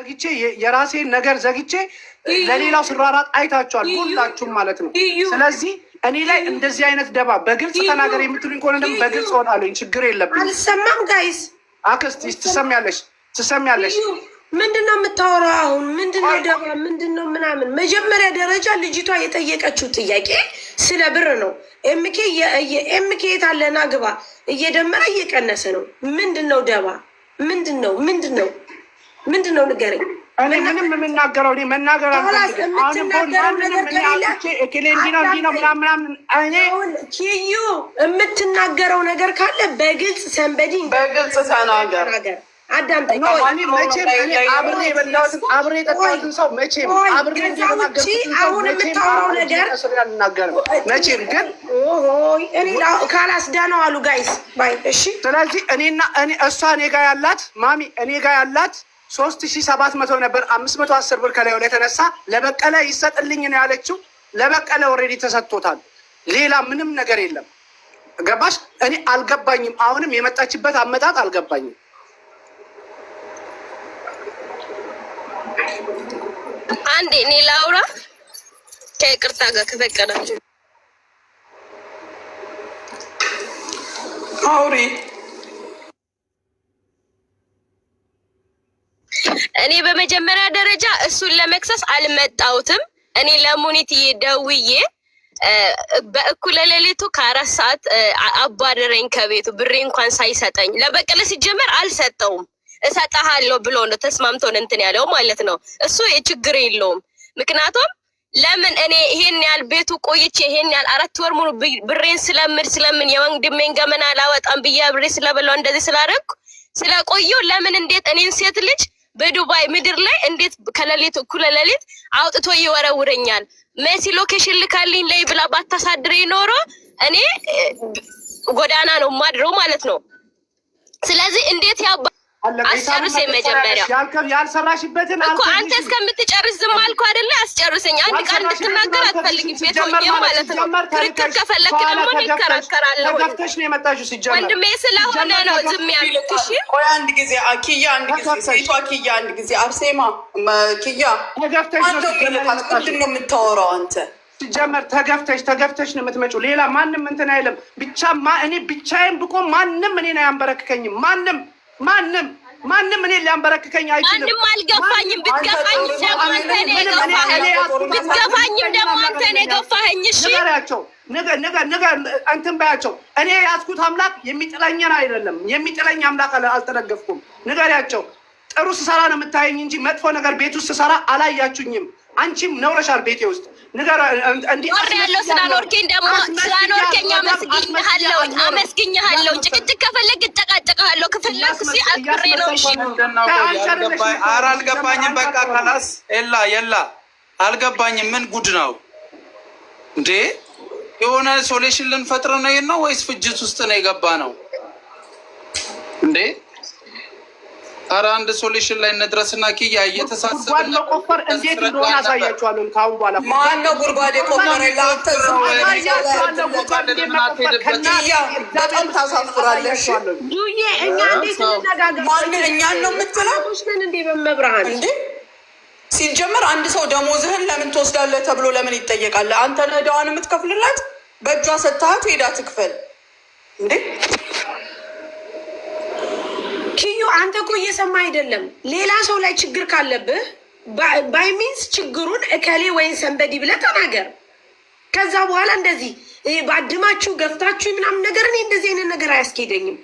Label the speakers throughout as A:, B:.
A: ዘግቼ የራሴን ነገር ዘግቼ ለሌላው ስራራት አይታችኋል ሁላችሁም ማለት ነው። ስለዚህ እኔ ላይ እንደዚህ አይነት ደባ በግልጽ ተናገር የምትሉኝ ከሆነ ደግሞ በግልጽ እወጣለሁኝ። ችግር የለብኝም።
B: አልሰማም ጋይስ።
A: አክስት ትሰሚያለሽ?
B: ምንድነው የምታወራው አሁን? ምንድነው ደባ? ምንድነው ምናምን? መጀመሪያ ደረጃ ልጅቷ የጠየቀችው ጥያቄ ስለ ብር ነው። ኤምኬ የታለና ግባ እየደመረ እየቀነሰ ነው። ምንድነው ደባ? ምንድነው ንገረኝ።
A: እኔ ምንም የምናገረው እኔ መናገር
B: ኪዩ የምትናገረው ነገር ካለ በግልጽ ሰንበዲ
C: በግልጽ ተናገር።
B: አዳምጠኝ።
A: አብሬ የበላሁትን አብሬ የጠጣሁትን ሰው መቼም አብሬ
B: አሁን የምታወራው ነገር
A: መቼም ግን
B: ካላስዳነው አሉ ጋይስ ባይ። እሺ
A: ስለዚህ እሷ እኔ ጋ ያላት ማሚ እኔ ጋ ያላት 3700 ነበር። 510 ብር ከላዩ ላይ ተነሳ። ለበቀለ ይሰጥልኝ ነው ያለችው። ለበቀለ ኦልሬዲ ተሰጥቶታል። ሌላ ምንም ነገር የለም። ገባሽ? እኔ አልገባኝም። አሁንም የመጣችበት አመጣጥ አልገባኝም።
D: አንዴ እኔ ላውራ ከይቅርታ ጋር ከፈቀዳችሁ
C: አውሪ።
D: እኔ በመጀመሪያ ደረጃ እሱን ለመክሰስ አልመጣሁትም። እኔ ለሙኒት ደውዬ በእኩለ ሌሊቱ ከ4 ሰዓት አባረረኝ ከቤቱ ብሬ እንኳን ሳይሰጠኝ። ለበቀለ ሲጀመር አልሰጠውም። እሰጥሃለሁ ብሎ ነው ተስማምቶን እንትን ያለው ማለት ነው። እሱ የችግር የለውም። ምክንያቱም ለምን እኔ ይሄን ያህል ቤቱ ቆይቼ ይሄን ያህል 4 ወር ሙሉ ብሬን ስለምን የወንድሜን ገመና አላወጣም ብዬ ብሬ ስለበላው እንደዚህ ስላደረኩ ስለቆየው ለምን እንዴት እኔን ሴት ልጅ በዱባይ ምድር ላይ እንዴት ከሌሊት እኩለ ሌሊት አውጥቶ ይወረውረኛል? መሲ ሎኬሽን ልካልኝ ላይ ብላ ባታሳድሬ ኖሮ እኔ ጎዳና ነው ማድረው ማለት ነው። ስለዚህ እንዴት ያባ አስጨርስ። መጀመሪያ
A: ያልሰራሽበትን
D: እኮ አንተ እስከምትጨርስ ዝም አልኩ አይደለ? አስጨርሰኝ። አንድ ቃል እንድትናገር አትፈልግም ቤት ሆኜ ማለት ነው። ክርክር ከፈለክ ደግሞ እንከራከራለሁ።
A: ተገፍተሽ ነው የመጣሽው ሲጀመር
D: ወንድሜ ስለሆነ ነው ዝም ያልኩት። እሺ
C: ቆይ አንድ ጊዜ ኪያ፣ አንድ ጊዜ ሴቷ ኪያ፣ አንድ ጊዜ አርሴማ ኪያ፣
A: ተገፍተሽ ነው
C: ምንድን ነው የምታወራው አንተ?
A: ሲጀመር ተገፍተሽ ነው የምትመጪው። ሌላ ማንም እንትን አይልም። እኔ ብቻዬን ብቆም ማንም እኔን አያንበረክከኝም። ማንም እኔ ሊያንበረክከኝ አይችልም።
D: ማንም አልገፋኝም። ብትገፋኝም ደግሞ አንተ ነህ የገፋኸኝ። እሺ
A: ነገ እንትን በያቸው። እኔ ያዝኩት አምላክ የሚጥለኝን አይደለም። የሚጥለኝ አምላክ አልተደገፍኩም። ንገሪያቸው። ጥሩ ስሰራ ነው የምታየኝ እንጂ መጥፎ ነገር ቤት ውስጥ ስሰራ አላያችሁኝም። አንቺም ነውረሻል ቤቴ ውስጥ
D: ያለው ስላኖርከኝ ደግሞ ስላኖርከኝ አመስግኝሃለሁ። ጭቅጭቅ ከፈለግ እጨቃጨቅሃለሁ። ከፈለግ አክብሬ ነው። እሺ
E: ኧረ አልገባኝም። በቃ ከላስ የላ አልገባኝም። ምን ጉድ ነው እንዴ? የሆነ ሶሉሽን ልንፈጥር ነው ነው ወይስ ፍጅት ውስጥ ነው የገባ ነው እንዴ? ኧረ አንድ ሶሉሽን ላይ እንድረስና ኪያ እየተሳሰብን
A: መቆፈር እንዴት እንደሆነ አሳያችኋለሁ። ካሁን በኋላ
C: ማነው ጉድጓድ የቆፈረ? በጣም ታሳፍራለሽ።
B: ዱዬ እኛ እንዴት እንነጋገር?
C: ማንን እኛን ነው የምትለው?
B: እንዴ በመብርሃን
C: እንዴ ሲጀመር አንድ ሰው ደሞዝህን ለምን ትወስዳለህ ተብሎ ለምን ይጠየቃል? አንተ ነህ ዕዳዋን የምትከፍልላት። በእጇ ሰጥተሃት ሄዳ ትክፈል እንዴ?
B: ኪዩ አንተ እኮ እየሰማ አይደለም። ሌላ ሰው ላይ ችግር ካለብህ ባይሚንስ ችግሩን እከሌ ወይም ሰንበዲ ብለህ ተናገር። ከዛ በኋላ እንደዚህ ባድማችሁ ገፍታችሁ ምናምን ነገር እኔ እንደዚህ አይነት ነገር አያስኬደኝም።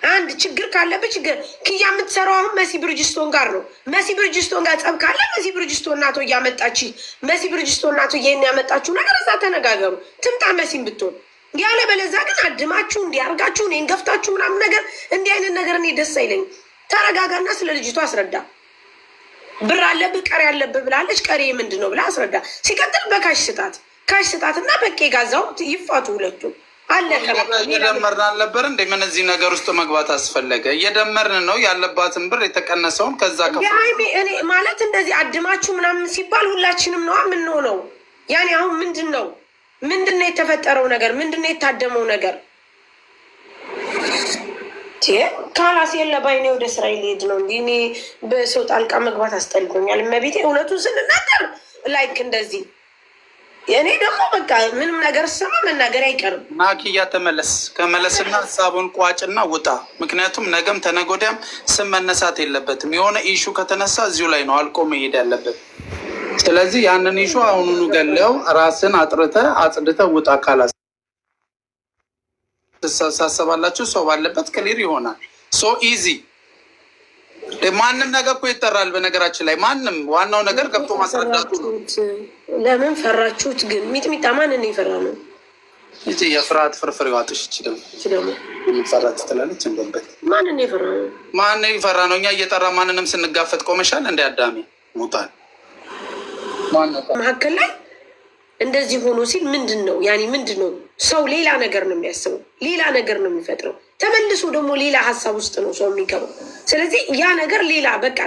B: አንድ ችግር ካለብህ ችግር ኪያ የምትሰራው አሁን መሲ ብርጅስቶን ጋር ነው። መሲ ብርጅስቶን ጋር ጸብ ካለ መሲ ብርጅስቶን ናቶ እያመጣች መሲ ብርጅስቶን ናቶ ይሄን ያመጣችሁ ነገር እዛ ተነጋገሩ። ትምጣ መሲም ብትሆን ያለ በለዛ ግን አድማችሁ እንዲያርጋችሁ እኔን ገፍታችሁ ምናምን ነገር እንዲህ አይነት ነገር እኔ ደስ አይለኝ። ተረጋጋና ስለ ልጅቷ አስረዳ። ብር አለብህ ቀሪ አለብህ ብላለች። ቀሪ ምንድን ነው ብላ አስረዳ። ሲቀጥል በካሽ ስጣትና በቄ ጋዛው ይፋቱ ሁለቱ። አለቀ።
E: እየደመርን አልነበር እንደ ምን እዚህ ነገር ውስጥ መግባት አስፈለገ? እየደመርን ነው ያለባትን ብር የተቀነሰውን ከዛ
B: እኔ ማለት እንደዚህ አድማችሁ ምናምን ሲባል ሁላችንም ነዋ የምንሆነው። ያኔ አሁን ምንድን ነው የተፈጠረው ነገር? ምንድን ነው የታደመው ነገር? ካላስ የለ ባይኔ ወደ ስራ ሊሄድ ነው። እንዲህ እኔ በሰው ጣልቃ መግባት አስጠልቶኛል። እመቤቴ እውነቱን ስንናገር ላይክ እንደዚህ እኔ ደግሞ በቃ ምንም ነገር ስማ መናገር አይቀርም።
E: ማኪያ ተመለስ። ከመለስና ሀሳቡን ቋጭና ውጣ። ምክንያቱም ነገም ተነጎዳያም ስም መነሳት የለበትም። የሆነ ኢሹ ከተነሳ እዚሁ ላይ ነው አልቆ መሄድ ያለበት። ስለዚህ ያንን ኢሹ አሁኑኑ ገለው ራስን አጽድተ ውጣ። ካላስ ተሳሰባላችሁ ሰው ባለበት ክሊር ይሆናል። ሶ ኢዚ። ማንም ነገር እኮ ይጠራል። በነገራችን ላይ ማንም ዋናው ነገር ገብቶ ማስረዳቱ ነው።
B: ለምን ፈራችሁት ግን? ሚጥሚጣ ማንን የፈራ ነው?
E: እዚ የፍርሃት ፍርፍር ይዋጥሽ ይችላል። ፈራት ትላለች። እንበበት
B: ማንን የፈራ ነው?
E: ማን ይፈራ ነው? እኛ እየጠራ ማንንም ስንጋፈጥ ቆመሻል። እንደ አዳሚ ሙታል
B: መካከል ላይ እንደዚህ ሆኖ ሲል ምንድን ነው ያኔ ምንድን ነው? ሰው ሌላ ነገር ነው የሚያስበው፣ ሌላ ነገር ነው የሚፈጥረው። ተመልሶ ደግሞ ሌላ ሀሳብ ውስጥ ነው ሰው የሚገባው። ስለዚህ ያ ነገር ሌላ በቃ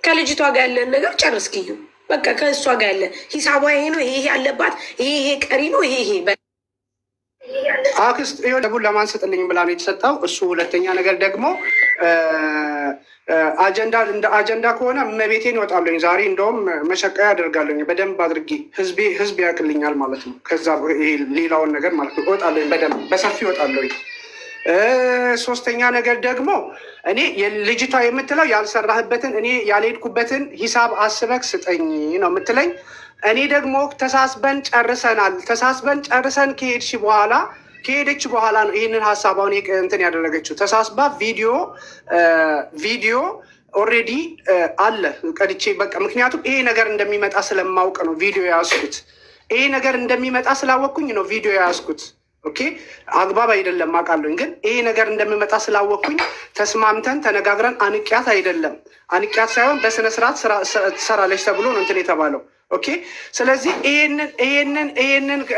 B: ከልጅቷ ጋር ያለን ነገር ጨርስ ክዩ በቃ ከእሷ ጋር ያለ ሂሳቧ ይሄ ነው፣ ይሄ ያለባት፣ ይሄ ቀሪ ነው፣ ይሄ
A: አክስት ደቡን ለማንሰጥልኝ ብላ ነው የተሰጣው እሱ። ሁለተኛ ነገር ደግሞ አጀንዳ እንደ አጀንዳ ከሆነ መቤቴን ይወጣለኝ ዛሬ እንደውም መሸቀያ ያደርጋለኝ በደንብ አድርጌ ህዝብ ያቅልኛል ማለት ነው። ከዛ ሌላውን ነገር ማለት ነው እወጣለኝ በደንብ በሰፊ እወጣለኝ። ሶስተኛ ነገር ደግሞ እኔ ልጅቷ የምትለው ያልሰራህበትን እኔ ያልሄድኩበትን ሂሳብ አስበክ ስጠኝ ነው የምትለኝ። እኔ ደግሞ ተሳስበን ጨርሰናል። ተሳስበን ጨርሰን ከሄደች በኋላ ነው ይህንን ሀሳባውን እንትን ያደረገችው። ተሳስባ ቪዲዮ ኦልሬዲ አለ ቀድቼ በቃ ምክንያቱም ይሄ ነገር እንደሚመጣ ስለማውቅ ነው ቪዲዮ የያዝኩት። ይሄ ነገር እንደሚመጣ ስላወቅኩኝ ነው ቪዲዮ የያዝኩት። ኦኬ አግባብ አይደለም አውቃለሁኝ፣ ግን ይሄ ነገር እንደሚመጣ ስላወቅኩኝ ተስማምተን ተነጋግረን አንቂያት አይደለም አንቂያት ሳይሆን በስነስርዓት ትሰራለች ተብሎ ነው እንትን የተባለው። ኦኬ ስለዚህ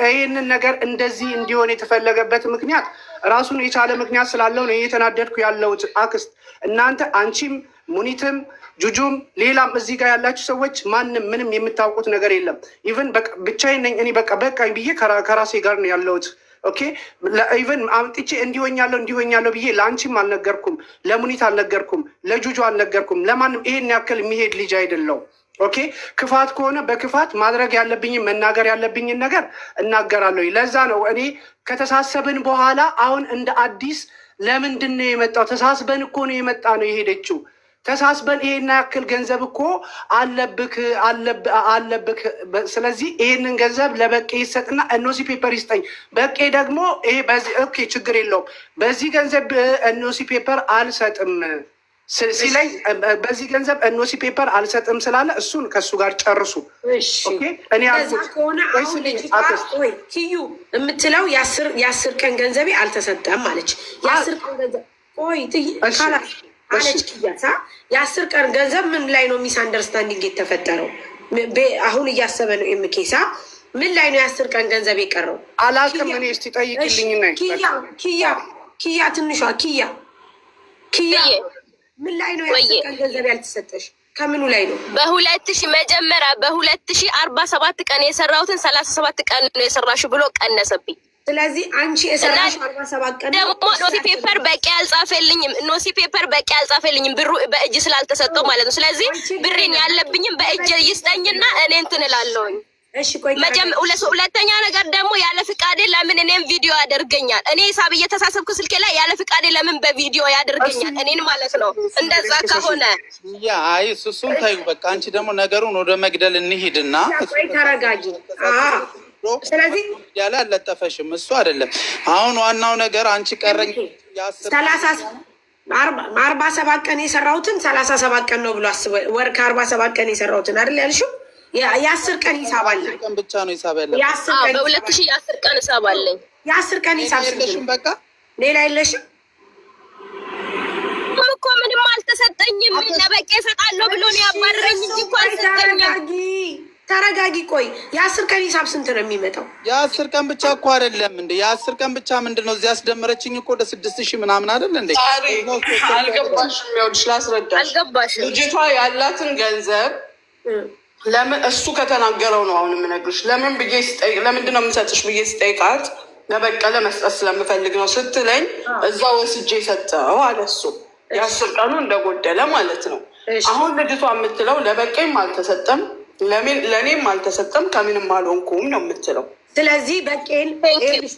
A: ይሄንን ነገር እንደዚህ እንዲሆን የተፈለገበት ምክንያት ራሱን የቻለ ምክንያት ስላለው ነው እየተናደድኩ ያለሁት። አክስት እናንተ አንቺም ሙኒትም ጁጁም ሌላም እዚህ ጋር ያላችሁ ሰዎች ማንም ምንም የምታውቁት ነገር የለም። ኢቨን ብቻዬን ነኝ እኔ በቃኝ ብዬ ከራሴ ጋር ነው ያለሁት። ኦኬ ኢቨን አምጥቼ እንዲሆኛለሁ ብዬ ለአንቺም አልነገርኩም፣ ለሙኒት አልነገርኩም፣ ለጁጁ አልነገርኩም፣ ለማንም ይሄን ያክል የሚሄድ ልጅ አይደለው። ኦኬ ክፋት ከሆነ በክፋት ማድረግ ያለብኝን መናገር ያለብኝን ነገር እናገራለሁ። ለዛ ነው እኔ ከተሳሰብን በኋላ አሁን እንደ አዲስ ለምንድን ነው የመጣው? ተሳስበን እኮ ነው የመጣ ነው የሄደችው። ተሳስበን ይሄን ያክል ገንዘብ እኮ አለብክ። ስለዚህ ይሄንን ገንዘብ ለበቄ ይሰጥና እኖሲ ፔፐር ይስጠኝ። በቄ ደግሞ ይሄ በዚህ ኦኬ ችግር የለውም በዚህ ገንዘብ እኖሲ ፔፐር አልሰጥም ሲለኝ በዚህ ገንዘብ እኖሲ ፔፐር አልሰጥም ስላለ እሱን ከእሱ ጋር ጨርሱ። እኔ
B: ከሆነ አሁን ኪዩ የምትለው የአስር ቀን ገንዘቤ አልተሰጠም አለች። የአስር ቀን ገንዘብ አለች ኪያሳ። የአስር ቀን ገንዘብ ምን ላይ ነው ሚስ አንደርስታንዲንግ የተፈጠረው? አሁን እያሰበ ነው ኤምኬሳ ምን ላይ ነው የአስር ቀን ገንዘብ የቀረው?
A: አላውቅም እኔ እስቲ ጠይቅልኝ።
B: ኪያ ትንሿ ኪያ ምን ላይ ነው የአስር ቀን ገንዘብ ያልተሰጠሽ? ከምኑ ላይ ነው?
D: መጀመሪያ በ2047 ቀን የሰራሁትን 37 ቀን ነው የሰራሽው ብሎ ቀነሰብኝ።
B: ስለዚህ አንቺ የሰራሽ 47 ቀን
D: ደግሞ ኖሲ ፔፐር በቂ አልጻፈልኝም ብሩ በእጅ ስላልተሰጠው ማለት ነው። ስለዚህ ብሬን ያለብኝም በእጅ ይስጠኝና እኔ እንትን እላለሁኝ።
B: እሺ ቆይ
D: ሁለተኛ ነገር ደግሞ ያለ ፍቃዴ ለምን እኔም ቪዲዮ ያደርገኛል? እኔ ሂሳብ እየተሳሰብኩ ስልኬ ላይ ያለ ፍቃዴ ለምን በቪዲዮ ያደርገኛል? እኔን ማለት ነው። እንደዛ ከሆነ
E: አይ እሱን ታዩ በቃ። አንቺ ደግሞ ነገሩን ወደ መግደል እንሂድና
B: ቆይ ተረጋጊ። ስለዚህ
E: ያለ አልለጠፈሽም እሱ አይደለም አሁን ዋናው ነገር። አንቺ ቀረኝ
B: 47 ቀን የሰራሁትን 37 ቀን ነው ብሎ አስበ ወር ከ47 ቀን የሰራሁትን አይደል ያልሽው? የአስር ቀን ሂሳብ አለ
E: ብቻ ነው ሂሳብ ያለ።
D: በ2000 የአስር ቀን ሂሳብ አለኝ።
B: የአስር ቀን ሂሳብ
E: በቃ
B: ሌላ የለሽም
D: እኮ ምንም አልተሰጠኝም። ለበቄ እሰጣለሁ ብሎ ነው ያባረረኝ እንጂ እኮ አልሰጠኝም።
B: ተረጋጊ። ቆይ የአስር ቀን ሂሳብ ስንት ነው የሚመጣው?
E: የአስር ቀን ብቻ እኮ አይደለም እንደ የአስር ቀን ብቻ ምንድን ነው እዚህ ያስደመረችኝ እኮ ወደ 6000 ምናምን አይደል እንደ።
C: አልገባሽም? ይኸውልሽ ላስረዳሽ። ልጅቷ ያላትን ገንዘብ ለምን እሱ ከተናገረው ነው አሁን የምነግርሽ። ለምንድን ነው የምሰጥሽ ብዬ ስጠይቃት ለበቀለ መስጠት ስለምፈልግ ነው ስትለኝ እዛ ወስጄ ሰጠው አለ እሱ። የ10 ቀኑ እንደጎደለ ማለት ነው። አሁን ልጅቷ የምትለው ለበቄም አልተሰጠም ለእኔም አልተሰጠም ከምንም አልሆንኩም ነው የምትለው።
B: ስለዚህ በቄን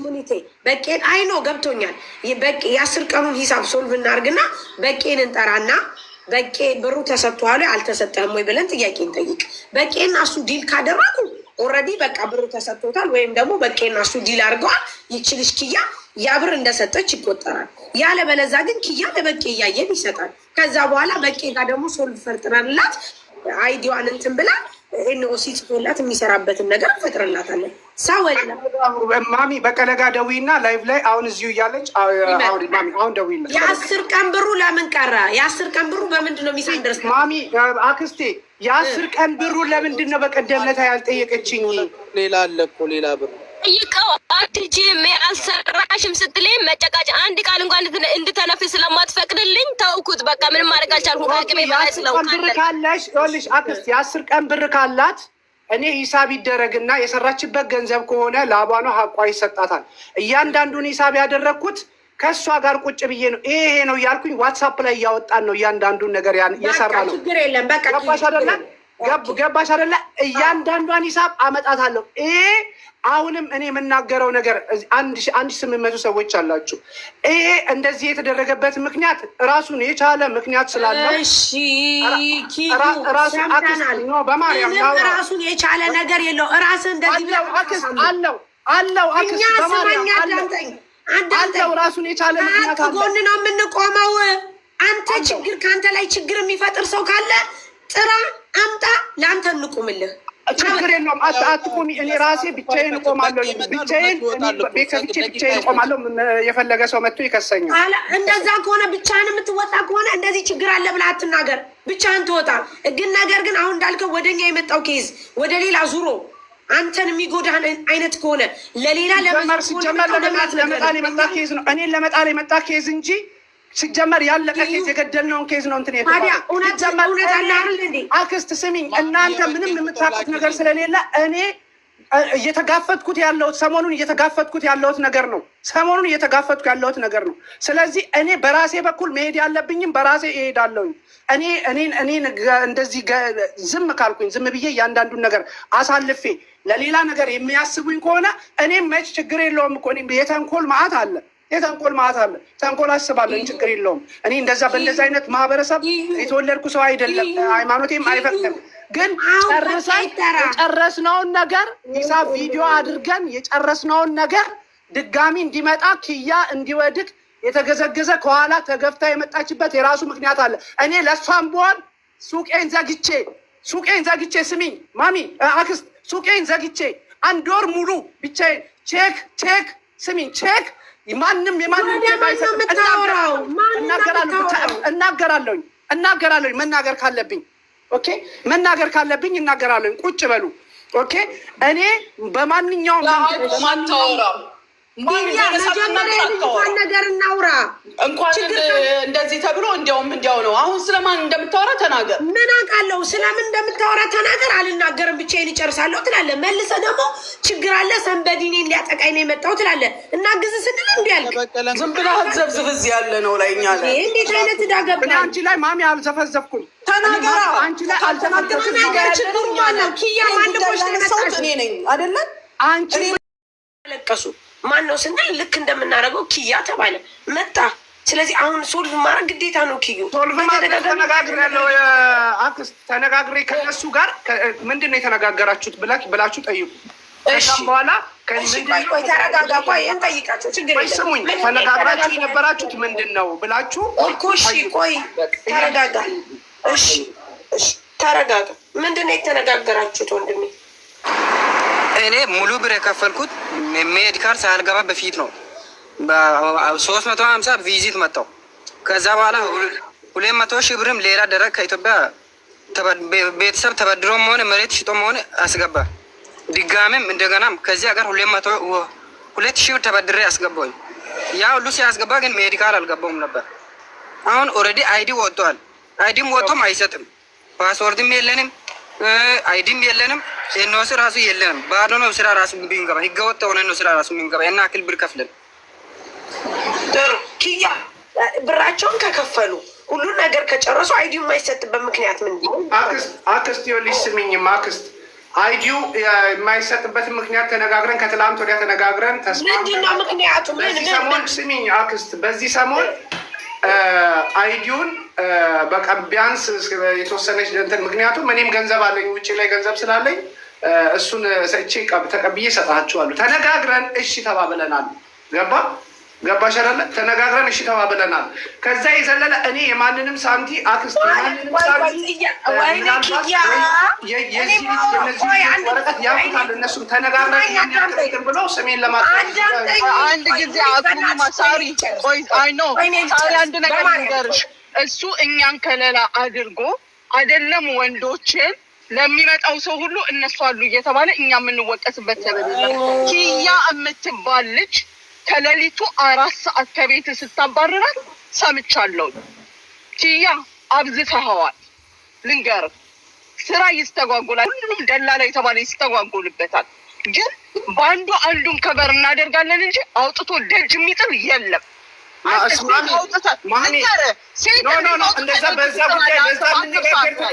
B: ሙኒቴ በቄን አይኖ ገብቶኛል። የ10 ቀኑን ሂሳብ ሶልቭ እናርግና በቄን እንጠራና በቄ ብሩ ተሰጥቷል አልተሰጠም ወይ ብለን ጥያቄ እንጠይቅ። በቄና እሱ ዲል ካደረጉ ኦልሬዲ በቃ ብሩ ተሰጥቶታል፣ ወይም ደግሞ በቄና እሱ ዲል አድርገዋል። ይችልሽ ኪያ ያ ብር እንደሰጠች ይቆጠራል። ያለበለዛ ግን ኪያ ለበቄ እያየን ይሰጣል። ከዛ በኋላ በቄ ጋር ደግሞ ሶልቭ ፈጥረንላት አይዲዋን እንትን ብላ ኤንኦሲ ጽፎላት የሚሰራበትን ነገር እንፈጥርላታለን።
A: ማሚ በቀለ ጋ ደዊና ላይቭ ላይ አሁን እዚሁ እያለች አሁን ደዊና
B: የ10 ቀን ብሩ ለምን ቀረ? የ10 ቀን ብሩ በምንድን ነው የሚሳደርስ?
A: ማሚ አክስቴ የ10 ቀን ብሩ ለምንድን ነው በቀደምነት ያልጠየቀችኝ?
E: ሌላ አለ እኮ ሌላ ብር
D: ጠይቀው አትችይም አልሰራሽም ስትለኝ መጨቃጨ አንድ ቃል እንኳን እንድተነፍስ ስለማትፈቅድልኝ ተውኩት። በቃ ምንም ማድረግ አልቻልኩም። ከአቅሜ በላይ ስለሆነ
A: ካለሽ ይኸውልሽ አክስት የ10 ቀን ብር ካላት እኔ ሂሳብ ይደረግና የሰራችበት ገንዘብ ከሆነ ለአቧኗ ሀቋ ይሰጣታል። እያንዳንዱን ሂሳብ ያደረግኩት ከእሷ ጋር ቁጭ ብዬ ነው። ይሄ ነው እያልኩኝ ዋትሳፕ ላይ እያወጣን ነው እያንዳንዱን ነገር እየሰራ ነው።
B: ችግር የለም በቃ
A: ገባሽ አይደለ? እያንዳንዷን ሂሳብ አመጣታለሁ። ይሄ አሁንም እኔ የምናገረው ነገር 1800 ሰዎች አላችሁ። ይሄ እንደዚህ የተደረገበት ምክንያት ራሱን የቻለ ምክንያት ስላለው በማርያም
B: ራሱን የቻለ ነገር የለው። ራስህ እንደዚህ
A: አለው ራሱን የቻለ ምክንያት አለው።
B: ጎን ነው የምንቆመው። አንተ ችግር ከአንተ ላይ ችግር የሚፈጥር ሰው ካለ ጥራ አምጣ፣ ለአንተ እንቁምልህ።
A: ችግር የለውም አትቁሚ። እኔ ራሴ ብቻዬን እቆማለሁ። ብቻዬን ቤት ከፍቼ ብቻዬን እቆማለሁ። የፈለገ ሰው መጥቶ ይከሰኛል።
B: እንደዛ ከሆነ ብቻህን የምትወጣ ከሆነ እንደዚህ ችግር አለ ብለህ አትናገር። ብቻህን ትወጣ ግን ነገር ግን አሁን እንዳልከው ወደኛ የመጣው ኬዝ ወደ ሌላ ዙሮ አንተን የሚጎዳህን አይነት ከሆነ ለሌላ
A: ሲጀመር ለመጣል የመጣ ኬዝ ነው። እኔን ለመጣል የመጣ ኬዝ እንጂ ሲጀመር ያለቀ ኬዝ የገደልነውን ኬዝ ነው። እንትን አክስት ስሚኝ፣ እናንተ ምንም የምታውቁት ነገር ስለሌለ እኔ እየተጋፈጥኩት ያለሁት ሰሞኑን እየተጋፈጥኩት ያለሁት ነገር ነው። ስለዚህ እኔ በራሴ በኩል መሄድ ያለብኝም በራሴ እሄዳለሁኝ። እኔ እንደዚህ ዝም ካልኩኝ ዝም ብዬ እያንዳንዱን ነገር አሳልፌ ለሌላ ነገር የሚያስቡኝ ከሆነ እኔም መች ችግር የለውም እኮ የተንኮል መዓት አለ። ተንኮል አስባለሁ፣ ችግር የለውም። እኔ እንደዛ በእንደዛ አይነት ማህበረሰብ የተወለድኩ ሰው አይደለም፣ ሃይማኖቴም አይፈቅድም። ግን የጨረስነውን ነገር ሂሳብ ቪዲዮ አድርገን የጨረስነውን ነገር ድጋሚ እንዲመጣ ኪያ እንዲወድቅ የተገዘገዘ ከኋላ ተገፍታ የመጣችበት የራሱ ምክንያት አለ። እኔ ለእሷም ብሆን ሱቄን ዘግቼ ስሚኝ ማሚ አክስት፣ ሱቄን ዘግቼ 1 ወር ሙሉ ብቻዬን ቼክ ስሚኝ ቼክ ማንም እናገራለሁኝ መናገር ካለብኝ ኦኬ፣ መናገር ካለብኝ እናገራለሁኝ። ቁጭ በሉ ኦኬ። እኔ በማንኛውም
B: ነገር እናውራ።
C: እንኳን እንደዚህ ተብሎ እንዲያው ነው። አሁን ስለማን እንደምታወራ ተናገር።
B: ምን አውቃለሁ? ስለምን እንደምታወራ ተናገር። አልናገርም ብቻዬን ይጨርሳለሁ ትላለህ። መልሰህ ደግሞ ችግር አለ ሰንበዲ እኔን ሊያጠቃኝ ነው የመጣው ትላለህ። እናግዝ ስንል እንዲ ያልክ
C: ዝም ብለህ ዘብዝብ። እዚህ ያለ ነው ላይ እኛ ላይ
B: እንዴት አይነት ዳገብና
A: አንቺ ላይ ማሚ አልዘፈዘፍኩም።
C: ተናገራ።
A: አንቺ ላይ አልዘፈዘፍኩም።
B: ችግሩ ማነው? ኪያ ማን ደቆሽ
C: ሰውት እኔ ነኝ አይደለ?
A: አንቺ
B: ለቀሱ ማን ነው ስንል ልክ እንደምናደርገው ኪያ ተባለ መጣ። ስለዚህ አሁን ሶልቭ ማድረግ ግዴታ ነው። ኪዩ
A: ተነጋግሬያለሁ። አክስት ተነጋግሬ ከነሱ ጋር ምንድን ነው የተነጋገራችሁት ብላችሁ ጠይቁ። ከዛም በኋላ
B: ተረጋጋ፣ ቆይ እንጠይቃቸው። ችግር የለም።
A: ስሙኝ፣ ተነጋግራችሁ የነበራችሁት ምንድን ነው ብላችሁ
B: እኮ እሺ፣ ቆይ ተረጋጋ። እሺ ተረጋጋ። ምንድን ነው የተነጋገራችሁት ወንድሜ?
F: እኔ ሙሉ ብር የከፈልኩት ሜዲካል ሳልገባ በፊት ነው። 350 ቪዚት መጣው። ከዛ በኋላ 200 ሺህ ብርም ሌላ ደረግ ከኢትዮጵያ ቤተሰብ ተበድሮም ሆነ መሬት ሽጦም ሆነ አስገባ። ድጋሜም እንደገናም ከዚህ ሀገር 200 ሺህ ብር ተበድሬ አስገባኝ። ያ ሁሉ ሲያስገባ ግን ሜዲካል አልገባውም ነበር። አሁን ኦልሬዲ አይዲ ወጥቷል። አይዲም ወጥቶም አይሰጥም። ፓስወርድም የለንም አይዲም የለንም። ኤኖስ ራሱ የለንም ባዶ ነው ስራ ራሱ ቢንገባ ህገወጥ ሆነ ነው ስራ ራሱ ቢንገባ እና አክል ብር ከፍለን
B: ጥሩ ኪያ ብራቸውን ከከፈሉ ሁሉን ነገር ከጨረሱ አይዲው የማይሰጥበት ምክንያት ምንድን ነው?
A: አክስት ይኸውልሽ ስሚኝማ አክስት አይዲው የማይሰጥበት ምክንያት ተነጋግረን ከትላንት ወዲያ ተነጋግረን
B: ምንድን ነው ምክንያቱ?
A: በዚህ ሰሞን ስሚኝ አክስት በዚህ ሰሞን አይዲውን በቃ ቢያንስ የተወሰነች እንትን ምክንያቱም እኔም ገንዘብ አለኝ ውጭ ላይ ገንዘብ ስላለኝ እሱን ሰጪ ተቀብዬ እሰጣችኋለሁ። ተነጋግረን እሺ ተባብለናል። ገባሽ አይደለ? ተነጋግረን እሺ ተባብለናል። ከዛ የዘለለ እኔ የማንንም ሳንቲ አክስት የማንንም ሳንቲ ወረቀት ያልኩታል። እነሱም ተነጋግረን ብለው ስሜን ለማለት
C: አንድ ጊዜ አቁሙ ማሳሪ ቆይ አይ ኖ ሳሪ አንድ ነገር ልንገርሽ። እሱ እኛን ከለላ አድርጎ አይደለም ወንዶችን ለሚመጣው ሰው ሁሉ እነሱ አሉ እየተባለ እኛ የምንወቀስበት ሰበብ ኪያ የምትባል ልጅ ከሌሊቱ 4 ሰዓት ከቤት ስታባረራት ሰምቻለሁ። ኪያ አብዝተኸዋል። ልንገርህ ስራ ይስተጓጎላል። ሁሉም ደላላ የተባለ ይስተጓጎልበታል። ግን በአንዱ አንዱን ከበር እናደርጋለን እንጂ አውጥቶ ደጅ የሚጥል የለም።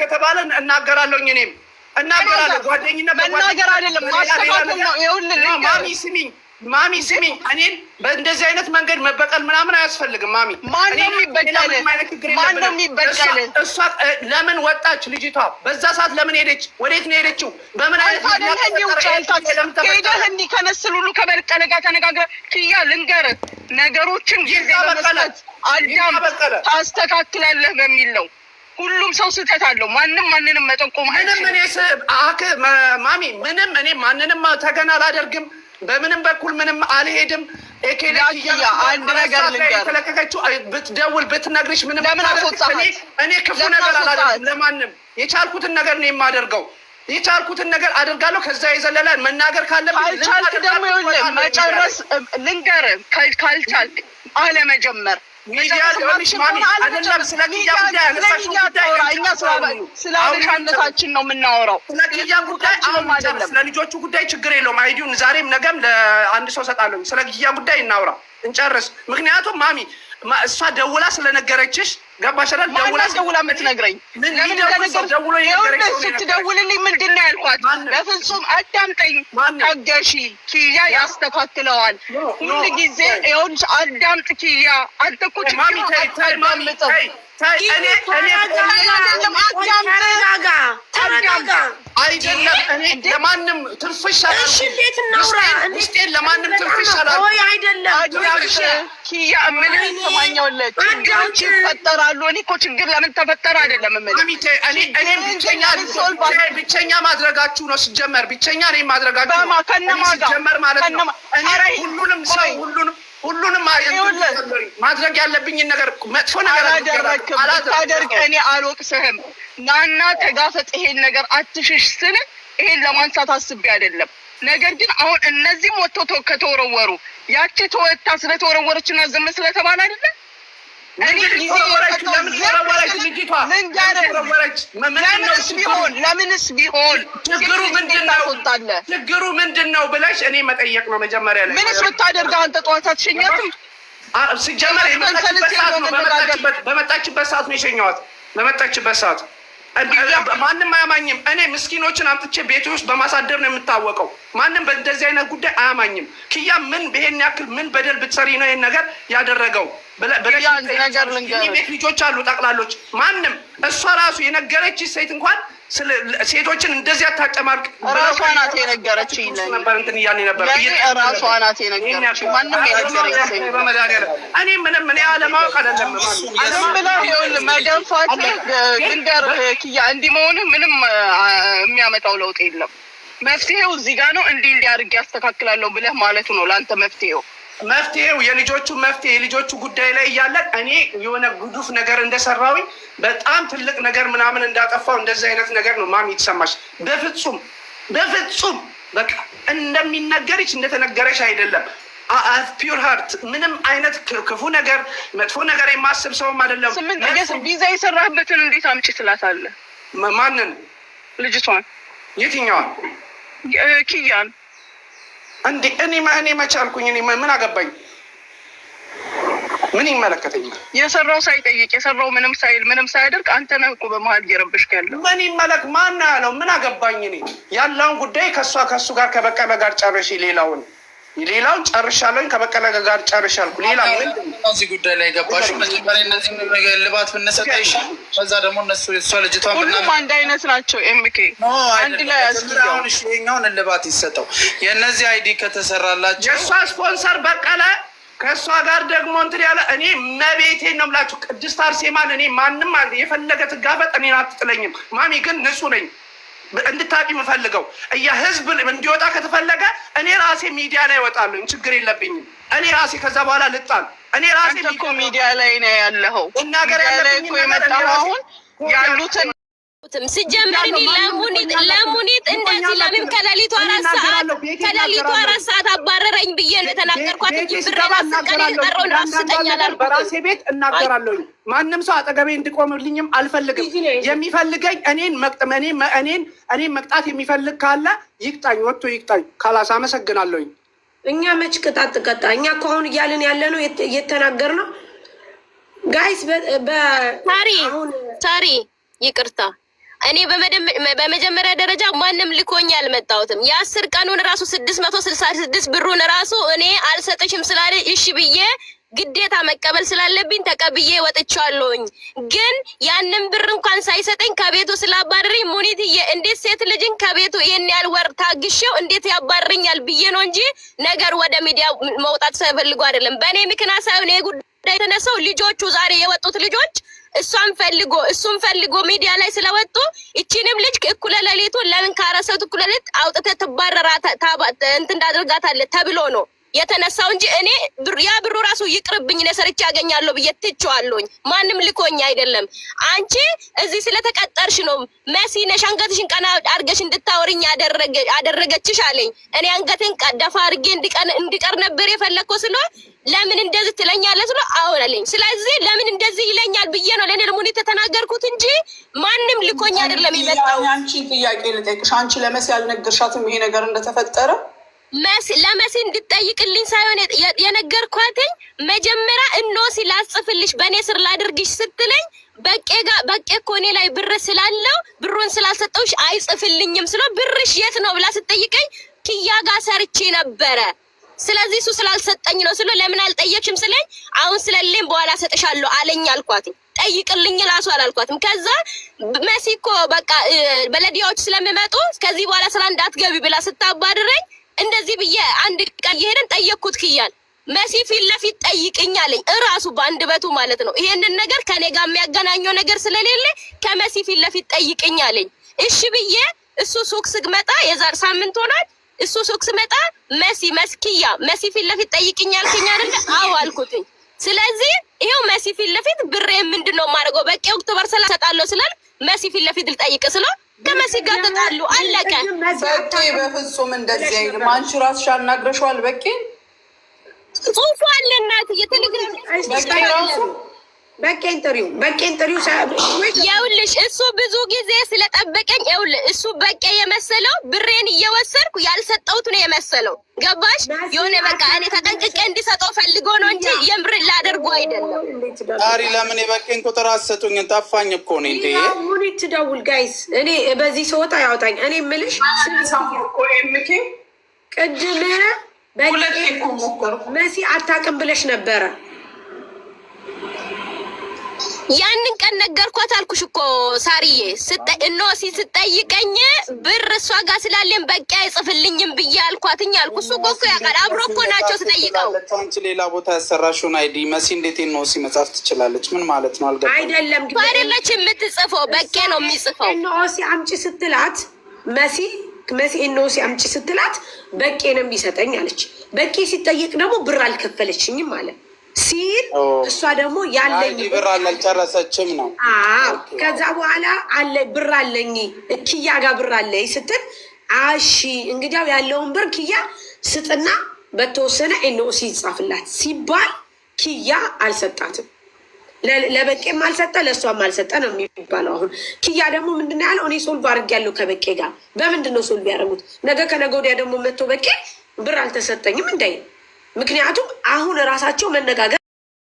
A: ከተባለ እናገራለሁኝ እኔም እናገራለሁ። ጓደኝነት
C: መናገር አይደለም ማስተካከል ነው። ይኸውልህ
A: ማሚ ስሚኝ፣ እኔን በእንደዚህ አይነት መንገድ መበቀል ምናምን አያስፈልግም። ማሚ
C: ማነው የሚበቀል?
A: እሷ ለምን ወጣች ልጅቷ? በዛ ሰዓት ለምን ሄደች? ወዴት ነው ሄደችው? በምን አይነት
C: ሄደህ እንዲህ ከመስል ሁሉ ከበቀለ ጋር ተነጋግረህ ኪያ ልንገርህ ነገሮችን ጊዜ በመስጠት አዳም ታስተካክላለህ በሚል ነው። ሁሉም ሰው ስህተት አለው። ማንንም መጠቆም
A: ምንም እኔ ማሚ ምንም እኔ ማንንም ተገና አላደርግም። በምንም በኩል ምንም አልሄድም።
C: ኤኬላኪያ አንድ ነገር ልንገር
A: ተለቀቀችው ብትደውል ብትነግርሽ ምንም
C: ለምን አስወጣት?
A: እኔ ክፉ ነገር አላደርግም ለማንም። የቻልኩትን ነገር ነው የማደርገው። የቻልኩትን ነገር አደርጋለሁ። ከዛ የዘለለ መናገር ካለብኝ
C: ካልቻልክ ደግሞ ይኸውልህ መጨረስ ልንገርህ ካልቻልክ አለመጀመር
A: ሚዲያ ሊሆንሽ ማሚ አይደለም። ስለ ኪያ ጉዳይ
C: እኛ ስለ አበሻነታችን ነው የምናወራው።
A: ስለ ኪያ ጉዳይ አይደለም። ስለ ልጆቹ ጉዳይ ችግር የለውም። አይዲውን ዛሬም ነገም ለአንድ ሰው ሰጣለሁ። ስለ ኪያ ጉዳይ እናውራ እንጨርስ። ምክንያቱም ማሚ እሷ ደውላ ስለነገረችሽ ገባሽ አይደል?
C: ደውላ የምትነግረኝ ለምን እንደነገር ስትደውልልኝ ምንድን ነው ያልኳት? በፍጹም አዳምጠኝ፣ ታገሺ፣ ኪያ ያስተካክለዋል። ሁል ጊዜ ይኸውልሽ አዳምጥ ኪያ። አንተ እኮ ችግር አታዳምጥም።
A: አይደለም እኔ ለማንም ትርፍሽ ውስጤን ለማንም ትርፍሽ
C: ኪያ የምልህ ሰማኛውለህ ችግሮች ይፈጠራሉ። እኔ እኮ ችግር ለምን ተፈጠረ አይደለም የምልህ
A: ብቸኛ ማድረጋችሁ ነው ሲጀመር። ብቸኛ እኔ ማድረጋችሁ ሲጀመር ማለት ነው። ሁሉንም ሰው ሁሉንም ማድረግ ያለብኝን ነገር መጥፎ ነገር
C: አላደርግ እኔ አልወቅስህም። ናና ተጋፈጥ፣ ይሄን ነገር አትሽሽ ስል ይሄን ለማንሳት አስቤ አይደለም። ነገር ግን አሁን እነዚህም ወጥቶ ከተወረወሩ ያቺ ተወታ ስለተወረወረችና ዝም ስለተባለ አይደለም ለምንስ ቢሆን
A: ችግሩ ምንድን ነው ብለሽ እኔ መጠየቅ ነው መጀመሪያ ላይ።
C: ምንስ ብታደርግ አንተ ጠዋት አትሸኛትም?
A: ሲጀመር በመጣችበት ሰዓት ነው የሸኘኋት። በመጣችበት ሰዓት ማንም አያማኝም። እኔ ምስኪኖችን አምጥቼ ቤት ውስጥ በማሳደር ነው የምታወቀው። ማንም በእንደዚህ አይነት ጉዳይ አያማኝም። ኪያ ምን ይሄን ያክል ምን በደል ብትሰሪ ነው ይሄን ነገር ያደረገው? ቤት ልጆች አሉ ጠቅላሎች። ማንም እሷ ራሱ የነገረች ሴት እንኳን ሴቶችን እንደዚህ አታጨማልቅ።
C: ራሷ ናት የነገረችኝ
A: ነበር እንትን እያለ ነበር።
C: ራሷ ናት የነገረችኝ። ማንም የነገረኝ
A: እኔ ምንም እኔ አለማወቅ አይደለም።
C: ዝም ብለህ ይኸውልህ መደንፋት ልንገርህ ኪያ፣ እንዲህ መሆንህ ምንም የሚያመጣው ለውጥ የለም። መፍትሄው እዚህ ጋር ነው። እንዲህ አድርጌ ያስተካክላለሁ ብለህ ማለቱ ነው ለአንተ መፍትሄው የልጆቹ መፍትሄ የልጆቹ ጉዳይ ላይ እያለ እኔ የሆነ ጉዱፍ ነገር እንደሰራሁኝ በጣም ትልቅ ነገር ምናምን እንዳጠፋው እንደዚህ አይነት ነገር ነው ማሚ የተሰማሽ። በፍጹም በቃ እንደሚነገርሽ እንደተነገረሽ አይደለም። ፒውር ሃርት ምንም አይነት ክፉ ነገር መጥፎ ነገር የማስብ ሰውም አይደለም። ቪዛ የሰራህበትን እንዴት አምጪ ትላታለህ?
A: ማንን?
C: ልጅቷን።
A: የትኛዋን?
C: ኪያን
A: እንዴ እኔ መች አልኩኝ? እኔ ምን አገባኝ? ምን ይመለከተኛል?
C: የሰራው ሳይጠይቅ የሰራው ምንም ሳይል ምንም ሳያደርግ አንተ ነህ እኮ በመሀል እየረበሽክ ያለው።
A: ምን ይመለክ? ማን ያለው? ምን አገባኝ? እኔ ያለውን ጉዳይ ከእሱ ጋር ከበቀለ ጋር ጨርሼ ሌላውን ጨርሻለሁኝ። ከበቀለ ጋር ጨርሻልኩ። ሌላ
E: እዚህ ጉዳይ ላይ ገባሽው? መጀመሪያ እነዚህ ልባት ብንሰጠ ይሻል። ከዛ ደግሞ እነሱ የእሷ ልጅቷን
C: ሁሉም አንድ አይነት ናቸው። ኤምኬ አንድ ላይ
E: አሁን ይኸኛውን ልባት ይሰጠው። የእነዚህ አይዲ ከተሰራላቸው
A: የእሷ ስፖንሰር በቀለ ከእሷ ጋር ደግሞ እንትን ያለ እኔ መቤቴን ነው የምላችሁ። ቅድስት አርሴማን እኔ ማንም የፈለገ ትጋፈጥ እኔን አትጥለኝም። ማሚ ግን ንጹህ ነኝ እንድታቂ የምፈልገው ህዝብ እንዲወጣ ከተፈለገ እኔ ራሴ ሚዲያ ላይ እወጣለሁ። ችግር የለብኝም። እኔ ራሴ ከዛ በኋላ ልጣል። እኔ ራሴ
C: ሚዲያ ላይ ነው ያለኸው።
A: እናገር ያለብኝ
C: የመጣው አሁን ያሉትን
D: ሲጀመር እኔ ለሙኒት እንደዚህ ለምን ከሌሊቱ 4 ሰዓት አባረረኝ ብዬ ነው የተናገርኳት እንጂ ብር ራሱ ስጠኝ አላልኩም።
A: በራሴ ቤት እናገራለሁ። ማንም ሰው አጠገቤ እንድቆምልኝም አልፈልግም። የሚፈልገኝ እኔን መቅጣት የሚፈልግ ካለ ይቅጣኝ፣ ወጥቶ ይቅጣኝ። ካላስ አመሰግናለሁኝ።
B: እኛ መች ቅጣት ቀጣ? እኛ እኮ አሁን እያልን ያለ ነው እየተናገር ነው ጋይስ።
D: ሳሪ ይቅርታ እኔ በመጀመሪያ ደረጃ ማንም ልኮኝ አልመጣሁትም። የ10 ቀኑን ራሱ 666 ብሩን ራሱ እኔ አልሰጥሽም ስላለ እሺ ብዬ ግዴታ መቀበል ስላለብኝ ተቀብዬ ወጥቻለሁኝ። ግን ያንን ብር እንኳን ሳይሰጠኝ ከቤቱ ስላባረረኝ ሙኒትዬ እንዴት ሴት ልጅን ከቤቱ ይሄን ያህል ወር ታግሼው እንዴት ያባረኛል ብዬ ነው እንጂ ነገር ወደ ሚዲያ መውጣት ሳይፈልጉ አይደለም። በእኔ ምክንያት ሳይሆን ይሄ ጉዳይ የተነሳው ልጆቹ ዛሬ የወጡት ልጆች እሱም ፈልጎ ሚዲያ ላይ ስለወጡ እቺንም ልጅ እኩለ ሌሊቱ ለምን ካረሰቱ እኩለ ሌሊት አውጥተህ ትባረራት እንትን እንዳደርጋታለህ ተብሎ ነው የተነሳው እንጂ እኔ ያ ብሩ ራሱ ይቅርብኝ ነው ሰርቼ ያገኛለሁ ብዬ ትቼዋለሁኝ። ማንም ልኮኝ አይደለም። አንቺ እዚህ ስለተቀጠርሽ ነው መሲ ነሽ አንገትሽን ቀና አድርገሽ እንድታወሪኝ አደረገችሽ አለኝ። እኔ አንገቴን ደፋ አድርጌ እንዲቀር ነበር የፈለግኩት ስለ ለምን እንደዚህ ትለኛለህ ስለ አሁን አለኝ። ስለዚህ ለምን እንደዚህ ይለኛል ብዬ ነው ለኔ ደግሞ ተናገርኩት እንጂ ማንም ልኮኝ አይደለም የመጣው።
C: አንቺ ጥያቄ ልጠይቅሽ፣ አንቺ ለመሲ ያልነገርሻትም ይሄ ነገር እንደተፈጠረ?
D: ለመሲ እንድጠይቅልኝ ሳይሆን የነገርኳትኝ መጀመሪያ ሲላጽፍልሽ በእኔ ስር ላድርግሽ ስትለኝ በቄ እኮ እኔ ላይ ብር ስላለው ብሩን ስላልሰጠውሽ አይጽፍልኝም ስለ ብርሽ የት ነው ብላ ስትጠይቀኝ ኪያ ጋር ሰርቼ ነበረ ስለዚህ እሱ ስላልሰጠኝ ነው ስለ ለምን አልጠየቅሽም ስለኝ አሁን ስለሌም በኋላ ሰጥሻለሁ አለኝ አልኳትኝ። ጠይቅልኝ ራሱ አላልኳትም። ከዛ መሲ እኮ በቃ በለዲያዎች ስለሚመጡ ከዚህ በኋላ ስራ እንዳትገቢ ብላ ስታባድረኝ እንደዚህ ብዬ አንድ ቀን ይሄንን ጠየቅኩት ኪያን መሲ ፊት ለፊት ጠይቅኝ አለኝ እራሱ በአንደበቱ ማለት ነው። ይሄንን ነገር ከኔ ጋር የሚያገናኘው ነገር ስለሌለ ከመሲ ፊት ለፊት ጠይቅኝ አለኝ። እሺ ብዬ እሱ ሱቅ ስመጣ የዛሬ ሳምንት ሆኗል። እሱ ሱቅ ስመጣ መስኪያ መሲ ፊት ለፊት ጠይቅኝ አልከኝ አይደል? አዎ አልኩትኝ። ስለዚህ ይሄው መሲ ፊት ለፊት ብሬ ምንድነው ማድረገው በቂ ኦክቶበር ሰላሳጣለው ስላል መሲ ፊት ለፊት ልጠይቅ ስለ ከመሲ ጋር ተጣሉ አለቀ።
C: በቂ በፍጹም እንደዚህ አይደለም። አንቺ ራስሽ አናግረሽዋል? በቂ
D: ጽሁፉ አለ እናት የቴሌግራም
B: በቂ ኢንተርቪው
D: ይኸውልሽ እሱ ብዙ ጊዜ ስለጠበቀኝ ይኸውልሽ እሱ በቂ የመሰለው ብሬን እየወሰድኩ ያልሰጠሁት ነው የመሰለው። ገባሽ? የሆነ በቃ እኔ ተጠንቅቄ እንዲሰጠው ፈልጎ ነው እንጂ የምር ላደርጉ አይደለም።
E: ታሪ ለምን የበቂን ቁጥር አትሰጡኝ? ጠፋኝ እኮ ነው እንዴ።
B: ሙኒት ትደውል ጋይስ። እኔ በዚህ ሰውጣ ያውጣኝ። እኔ የምልሽ ቅድም መሲ አታውቅም ብለሽ ነበረ።
D: ያንን ቀን ነገርኳት አልኩሽ እኮ ሳሪዬ። ስጠይቀኝ ብር እሷ ጋር ስላለን በቂ አይጽፍልኝም ብዬ አልኳትኝ አልኩ። እሱ እኮ ያውቃል። አብሮ እኮ ናቸው ስጠይቀው።
E: አንቺ ሌላ ቦታ ያሰራሽውን አይዲ መሲ እንዴት ኖሲ መጻፍ ትችላለች? ምን ማለት ነው? አልገባኝም።
B: አይደለም ግን
D: አይደለች የምትጽፈው በቂ ነው የሚጽፈው።
B: ኖሲ አምጪ ስትላት መሲ ኖሲ አምጪ ስትላት በቂ ነው የሚሰጠኝ አለች። በቂ ሲጠይቅ ደግሞ ብር አልከፈለችኝም ማለት ሲል እሷ ደግሞ ያለኝ
E: ብር አልጨረሰችም ነው።
B: ከዛ በኋላ አለ ብር አለኝ ኪያ ጋር ብር አለኝ ስትል እሺ እንግዲያው ያለውን ብር ኪያ ስጥና በተወሰነ ኤንኦሲ ይጻፍላት ሲባል ኪያ አልሰጣትም። ለበቄም አልሰጠ ለእሷም አልሰጠ ነው የሚባለው። አሁን ኪያ ደግሞ ምንድነው ያለው? እኔ ሶልቭ አድርጌያለሁ ከበቄ ጋር። በምንድን ነው ሶልቭ ያደረጉት? ነገ ከነገ ወዲያ ደግሞ መጥቶ በቄ ብር አልተሰጠኝም እንዳይ። ምክንያቱም አሁን እራሳቸው መነጋገር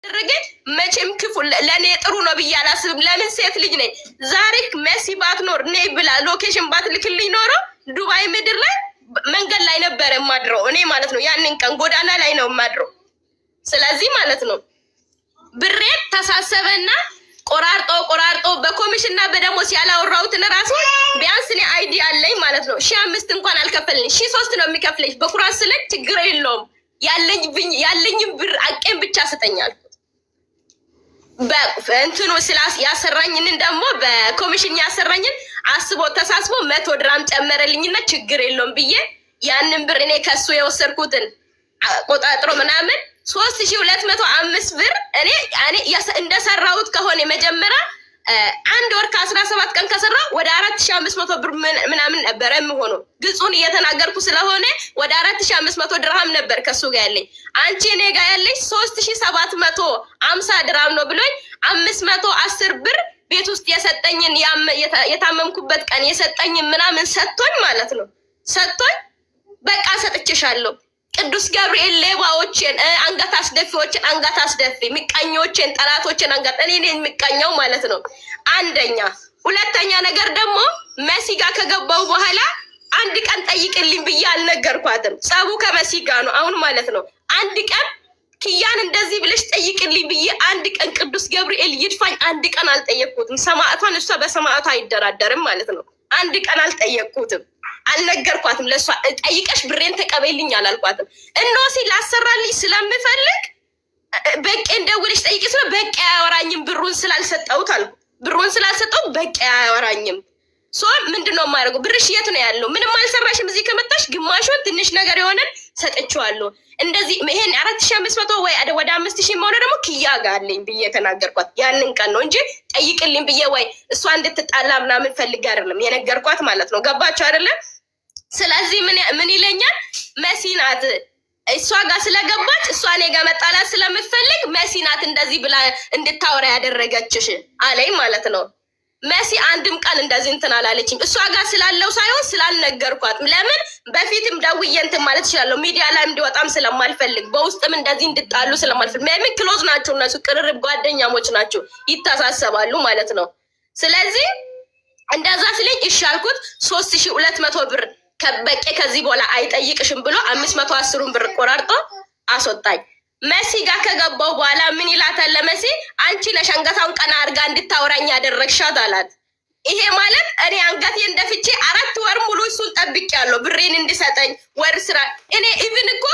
D: ደረገ። መቼም ክፉ ለእኔ ጥሩ ነው ብዬ አላስብም። ለምን ሴት ልጅ ነኝ። ዛሬ መሲ ባትኖር ነይ ብላ ሎኬሽን ባትልክልኝ ኖሮ ዱባይ ምድር ላይ መንገድ ላይ ነበረ የማድረው እኔ ማለት ነው። ያንን ቀን ጎዳና ላይ ነው የማድረው። ስለዚህ ማለት ነው ብሬት ተሳሰበና ቆራርጦ በኮሚሽንና በደሞዝ ያላወራሁትን ራሱ ቢያንስ እኔ አይዲ አለኝ ማለት ነው። 5,000 እንኳን አልከፈልኝ 3,000 ነው የሚከፍለኝ። በኩራት ስለኝ ችግር የለውም ያለኝም ብር አቄም ብቻ ስጠኛል። በእንትኑ ስላስ ያሰራኝንን ደግሞ በኮሚሽን ያሰራኝን አስቦ ተሳስቦ 100 ድራም ጨመረልኝና ችግር የለውም ብዬ ያንን ብር እኔ ከሱ የወሰድኩትን ቆጣጥሮ ምናምን 3,205 ብር እኔ እንደሰራሁት ከሆነ መጀመሪያ 1 ወር ከ17 ቀን ከሰራ ወደ 4,500 ብር ምናምን ነበረ የሚሆነው። ግጹን እየተናገርኩ ስለሆነ ወደ 4,500 ድርሃም ነበር ከሱ ጋር ያለኝ። አንቺ እኔ ጋር ያለሽ 3,750 ድርሃም ነው ብሎኝ 510 ብር ቤት ውስጥ የሰጠኝን የታመምኩበት ቀን የሰጠኝን ምናምን ሰጥቶኝ ማለት ነው። ሰጥቶኝ በቃ ሰጥቼሻለሁ። ቅዱስ ገብርኤል ሌባዎችን አንገት አስደፊዎችን አንገት አስደፊ፣ ምቀኞችን ጠላቶችን አንገት እኔ ነኝ የሚቀኘው ማለት ነው። አንደኛ። ሁለተኛ ነገር ደግሞ መሲ ጋር ከገባው በኋላ አንድ ቀን ጠይቅልኝ ብዬ አልነገርኳትም። ጸቡ ከመሲ ጋር ነው አሁን ማለት ነው። አንድ ቀን ኪያን እንደዚህ ብለሽ ጠይቅልኝ ብዬ አንድ ቀን ቅዱስ ገብርኤል ይድፋኝ አንድ ቀን አልጠየቅኩትም። ሰማዕቷን እሷ በሰማዕቷ አይደራደርም ማለት ነው። አንድ ቀን አልጠየቅኩትም፣ አልነገርኳትም። ለእሷ ጠይቀሽ ብሬን ተቀበይልኝ አላልኳትም። እኖሲ ላሰራልኝ ስለምፈልግ በቄ እንደውልሽ ጠይቂ ስለ በቄ አያወራኝም ብሩን ስላልሰጠሁት አልኩ። ብሩን ስላልሰጠሁት በቄ አያወራኝም። ሶ ምንድነው የማደርገው? ብርሽ የት ነው ያለው? ምንም አልሰራሽም። እዚህ ከመጣሽ ግማሹን ትንሽ ነገር የሆነን ሰጥቼዋለሁ። እንደዚህ ይሄን 4,500 ወይ ወደ 5,000 መሆነ ደግሞ ኪያ ጋር አለኝ ብዬ ተናገርኳት። ያንን ቀን ነው እንጂ ጠይቅልኝ ብዬ ወይ እሷ እንድትጣላ ምናምን ፈልግ አይደለም የነገርኳት ማለት ነው። ገባችሁ አይደለም? ስለዚህ ምን ይለኛል? መሲ ናት እሷ ጋር ስለገባች እሷ እኔ ጋር መጣላት ስለምትፈልግ መሲ ናት እንደዚህ ብላ እንድታወራ ያደረገችሽ አለኝ ማለት ነው። መሲ አንድም ቀን እንደዚህ እንትን አላለችኝ። እሷ ጋር ስላለው ሳይሆን ስላልነገርኳት። ለምን በፊትም ደውዬ እንትን ማለት እችላለሁ። ሚዲያ ላይ እንዲወጣም ስለማልፈልግ፣ በውስጥም እንደዚህ እንድጣሉ ስለማልፈልግ። ምን ክሎዝ ናቸው እነሱ፣ ቅርርብ ጓደኛሞች ናቸው፣ ይተሳሰባሉ ማለት ነው። ስለዚህ እንደዛ ስለኝ እሺ አልኩት። 3,200 ብር በቄ ከዚህ በኋላ አይጠይቅሽም ብሎ 510 ብር ቆራርጦ አስወጣኝ። መሲ ጋር ከገባው በኋላ ምን ይላታል ለመሲ? አንቺ ነሽ አንገታውን ቀና አድርጋ እንድታወራኝ ያደረግሻት አላት። ይሄ ማለት እኔ አንገቴ እንደፍቼ 4 ወር ሙሉ እሱን ጠብቄያለሁ ብሬን እንዲሰጠኝ ወር ስራ። እኔ ኢቭን እኮ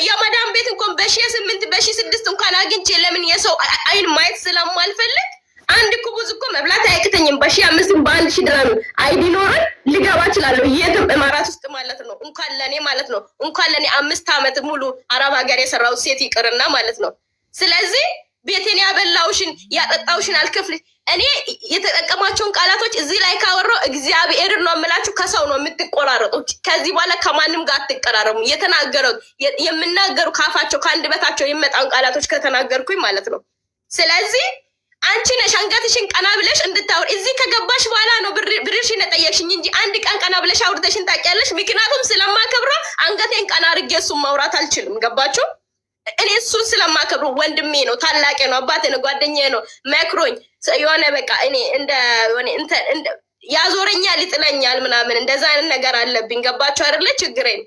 D: የመዳም ቤት እንኳን በ8 በ6 እንኳን አግኝቼ ለምን የሰው አይን ማየት ስለማልፈልግ አንድ ኩቡዝ እኮ መብላት አይቅተኝም። በ5,000 በ1,000 ድራም አይዲ ኖረን ልገባ እችላለሁ የትም እማራት ውስጥ ማለት ነው። እንኳን ለኔ ማለት ነው እንኳን ለኔ 5 ዓመት ሙሉ አረብ ሀገር የሰራው ሴት ይቅርና ማለት ነው። ስለዚህ ቤቴን ያበላውሽን ያጠጣውሽን አልከፍልሽ። እኔ የተጠቀማቸውን ቃላቶች እዚህ ላይ ካወራው እግዚአብሔር ነው የምላችሁ፣ ከሰው ነው የምትቆራረጡት። ከዚህ በኋላ ከማንም ጋር አትቀራረሙ። የተናገረው የምናገሩ ካፋቸው ከአንድ በታቸው የመጣን ቃላቶች ከተናገርኩኝ ማለት ነው። ስለዚህ አንቺ ነሽ አንገትሽን ቀና ብለሽ እንድታወር እዚህ ከገባሽ በኋላ ነው ብርሽን ጠየቅሽኝ እንጂ አንድ ቀን ቀና ብለሽ አውርተሽን ታውቂያለሽ? ምክንያቱም ስለማከብረው አንገቴን ቀና አድርጌ እሱን ማውራት አልችልም። ገባችሁ? እኔ እሱን ስለማከብረው ወንድሜ ነው፣ ታላቄ ነው፣ አባቴ ነው፣ ጓደኛዬ ነው። መክሮኝ የሆነ በቃ እኔ እንደ ያዞረኛል፣ ይጥለኛል ምናምን እንደዛ አይነት ነገር አለብኝ። ገባችሁ አይደለ? ችግሬን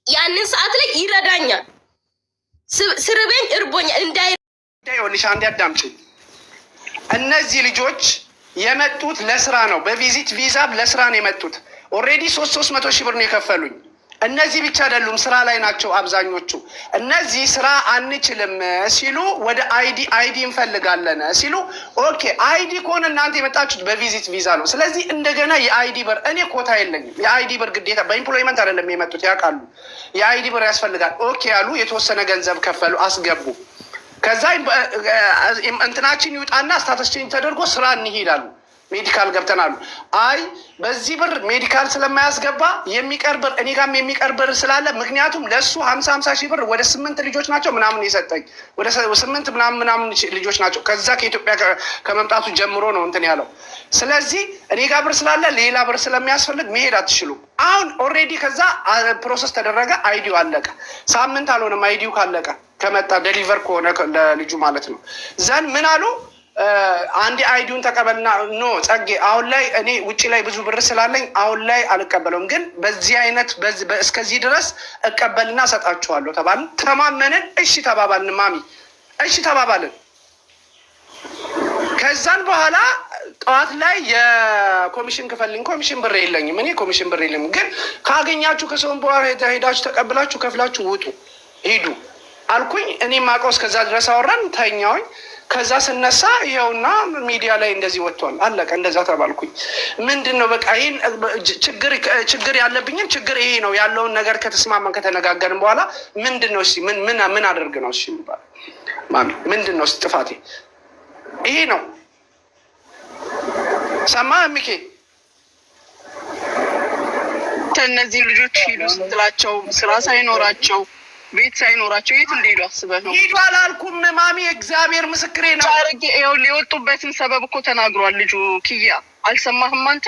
D: ያንን ሰዓት ላይ ይረዳኛል። ስርበኝ እርቦኛል
A: እንዳይሆንሽ አንዴ አዳምጪኝ። እነዚህ ልጆች የመጡት ለስራ ነው። በቪዚት ቪዛ ለስራ ነው የመጡት። ኦልሬዲ 300 ሺህ ብር ነው የከፈሉኝ። እነዚህ ብቻ አይደሉም፣ ስራ ላይ ናቸው አብዛኞቹ። እነዚህ ስራ አንችልም ሲሉ ወደ አይዲ እንፈልጋለን ሲሉ፣ ኦኬ አይዲ ከሆነ እናንተ የመጣችሁት በቪዚት ቪዛ ነው። ስለዚህ እንደገና የአይዲ ብር፣ እኔ ኮታ የለኝም። የአይዲ ብር ግዴታ በኢምፕሎይመንት አይደለም የመጡት፣ ያውቃሉ። የአይዲ ብር ያስፈልጋል። ኦኬ ያሉ፣ የተወሰነ ገንዘብ ከፈሉ፣ አስገቡ። ከዛ እንትናችን ይውጣና ስታተስችን ተደርጎ ስራ እንሄዳሉ። ሜዲካል ገብተናሉ። አይ በዚህ ብር ሜዲካል ስለማያስገባ የሚቀር ብር እኔ ጋርም የሚቀር ብር ስላለ ምክንያቱም ለእሱ 50 ሺህ ብር ወደ 8 ልጆች ናቸው ምናምን የሰጠኝ ወደ 8 ምናምን ልጆች ናቸው። ከዛ ከኢትዮጵያ ከመምጣቱ ጀምሮ ነው እንትን ያለው። ስለዚህ እኔ ጋር ብር ስላለ ሌላ ብር ስለሚያስፈልግ መሄድ አትችሉም። አሁን ኦልሬዲ ከዛ ፕሮሰስ ተደረገ። አይዲው አለቀ። ሳምንት አልሆነም አይዲው ካለቀ ከመጣ ዴሊቨር ከሆነ ለልጁ ማለት ነው። ዘን ምን አሉ አንድ አይዲውን ተቀበልና ኖ ጸጌ አሁን ላይ እኔ ውጭ ላይ ብዙ ብር ስላለኝ አሁን ላይ አልቀበለውም፣ ግን በዚህ አይነት እስከዚህ ድረስ እቀበልና እሰጣችኋለሁ ተባልን። ተማመንን። እሺ ተባባልን። ማሚ እሺ ተባባልን። ከዛን በኋላ ጠዋት ላይ የኮሚሽን ክፈልኝ፣ ኮሚሽን ብር የለኝም እኔ ኮሚሽን ብር የለኝም፣ ግን ካገኛችሁ ከሰውን በኋላ ሄዳችሁ ተቀብላችሁ ከፍላችሁ ውጡ ሂዱ አልኩኝ። እኔ ማውቀው እስከዛ ድረስ አወራን፣ ተኛውኝ። ከዛ ስነሳ ይኸውና ሚዲያ ላይ እንደዚህ ወጥቷል፣ አለቀ። እንደዛ ተባልኩኝ። ምንድን ነው በቃ ይህን ችግር ያለብኝን ችግር ይሄ ነው ያለውን ነገር ከተስማማን ከተነጋገርን በኋላ ምንድን ነው እስኪ ምን አደርግ ነው እሺ የሚባል ማሚ ምንድን ነው ጥፋቴ? ይሄ ነው ሰማ ሚኬ
C: እነዚህ ልጆች ሂዱ ስትላቸው ስራ ሳይኖራቸው ቤት ሳይኖራቸው የት እንደሄዱ አስበህ ነው?
A: ሂዱ አላልኩም ማሚ፣ እግዚአብሔር ምስክሬ ነው።
C: አርጌ ይኸውልህ የወጡበትን ሰበብ እኮ ተናግሯል ልጁ። ኪያ አልሰማህም አንተ?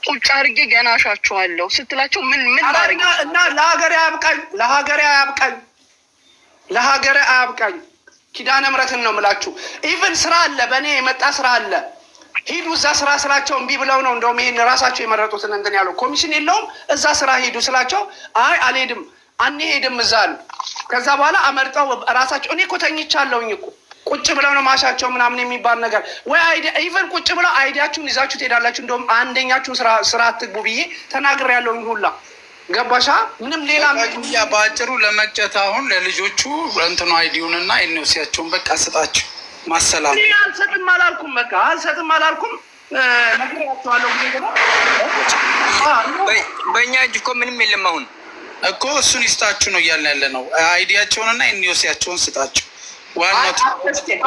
C: ቁጭ አርጌ ገና አሻቸዋለሁ ስትላቸው ምን ማድረግ
A: እና ለሀገሬ አያብቃኝ፣ ለሀገሬ አያብቃኝ፣ ለሀገሬ አያብቃኝ። ኪዳነ ምሕረትን ነው የምላችሁ። ኢቭን ስራ አለ፣ በእኔ የመጣ ስራ አለ። ሂዱ እዛ ስራ ስላቸው እምቢ ብለው ነው እንደውም ይሄን ራሳቸው የመረጡትን እንትን ያለው ኮሚሽን የለውም እዛ ስራ ሂዱ ስላቸው አይ አልሄድም አንሄድም እዛ አሉ። ከዛ በኋላ አመርጠው ራሳቸው እኔ እኮ ተኝቻለሁኝ እኮ ቁጭ ብለው ነው ማሻቸው ምናምን የሚባል ነገር ወይ አይዲያ ኢቨን ቁጭ ብለው አይዲያችሁን ይዛችሁ ትሄዳላችሁ፣ እንደውም አንደኛችሁን ስራ አትግቡ ብዬ ተናግሬያለሁኝ ሁላ ገባሻ? ምንም ሌላ
E: በአጭሩ ለመቅጨት አሁን ለልጆቹ እንትኑ አይዲውንና ኢኖሲያቸውን በቃ ስጣቸው ማሰላም።
A: አልሰጥም አላልኩም፣ በቃ አልሰጥም አላልኩም። ነግሬያቸዋለሁ።
F: በእኛ እጅ እኮ ምንም የለም አሁን
E: እኮ እሱን ይስጣችሁ ነው እያልን ያለ ነው። አይዲያቸውንና ኢኒዮሲያቸውን ስጣችሁ።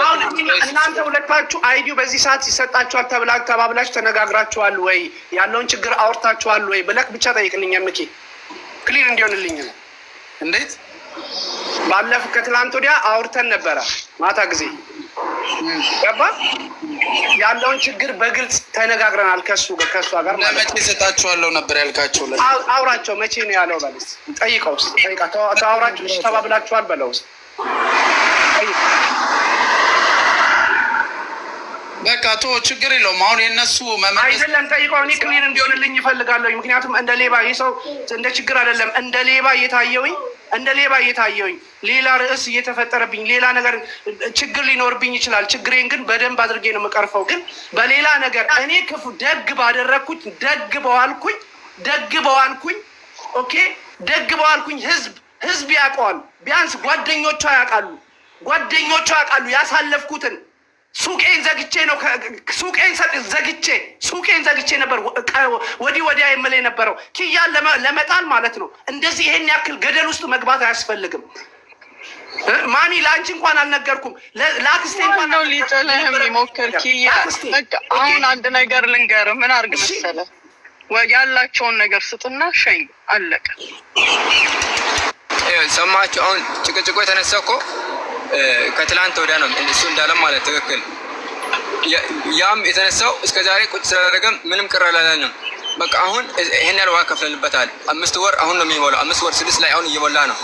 A: አሁን እናንተ ሁለታችሁ አይዲው በዚህ ሰዓት ይሰጣችኋል ተባብላችሁ ተነጋግራችኋል ወይ? ያለውን ችግር አውርታችኋል ወይ ብለህ ብቻ ጠይቅልኝ። ምኪ ክሊር እንዲሆንልኝ ነው።
E: እንዴት
A: ባለፈው ከትላንት ወዲያ አውርተን ነበረ ማታ ጊዜ ገባ። ያለውን ችግር በግልጽ ተነጋግረናል ከእሷ ጋር ማለት
E: መቼ እሰጣችኋለሁ ነበር ያልካቸው?
A: አውራቸው መቼ ነው ያለው? በልስ ጠይቀው ውስጥ ጠይቃ ተዋውራችሁ ተባብላችኋል በለው ውስጥ
E: በቃ ቶ ችግር የለውም። አሁን የነሱ
A: አይደለም ጠይቀው። እኔ ክሊር እንዲሆንልኝ ይፈልጋለሁ። ምክንያቱም እንደ ሌባ ይህ ሰው እንደ ችግር አይደለም እንደ ሌባ እየታየውኝ ሌላ ርዕስ እየተፈጠረብኝ ሌላ ነገር ችግር ሊኖርብኝ ይችላል። ችግሬን ግን በደንብ አድርጌ ነው የምቀርፈው። ግን በሌላ ነገር እኔ ክፉ ደግ ባደረግኩት ደግ በዋልኩኝ ኦኬ ደግ በዋልኩኝ ህዝብ ያውቀዋል። ቢያንስ ጓደኞቿ ያውቃሉ ያሳለፍኩትን። ሱቄን ዘግቼ ነው ሱቄን ዘግቼ ነበር ወዲህ ወዲያ የምል የነበረው ኪያን ለመጣል ማለት ነው። እንደዚህ ይሄን ያክል ገደል ውስጥ መግባት አያስፈልግም። ማሚ ለአንቺ እንኳን አልነገርኩም፣ ለአክስቴ እንኳን
C: ነው ሊጥልህ የሚሞክር ኪያ። በቃ አሁን አንድ ነገር ልንገርህ፣ ምን አድርግ መሰለህ፣ ያላቸውን ነገር ስጥና ሸኝ፣ አለቀ።
F: ሰማችሁ? አሁን ጭቅጭቆ የተነሳ እኮ ከትላንት ወዲያ ነው እሱ እንዳለም ማለት ትክክል። ያም የተነሳው እስከ ዛሬ ቁጭ ስላደረገም ምንም ቅር አላለንም። በቃ አሁን ይሄን ያህል ዋጋ ከፍለንበታል። 5 ወር አሁን ነው የሚሞላው። 5 ወር 6 ላይ አሁን እየሞላ ነው።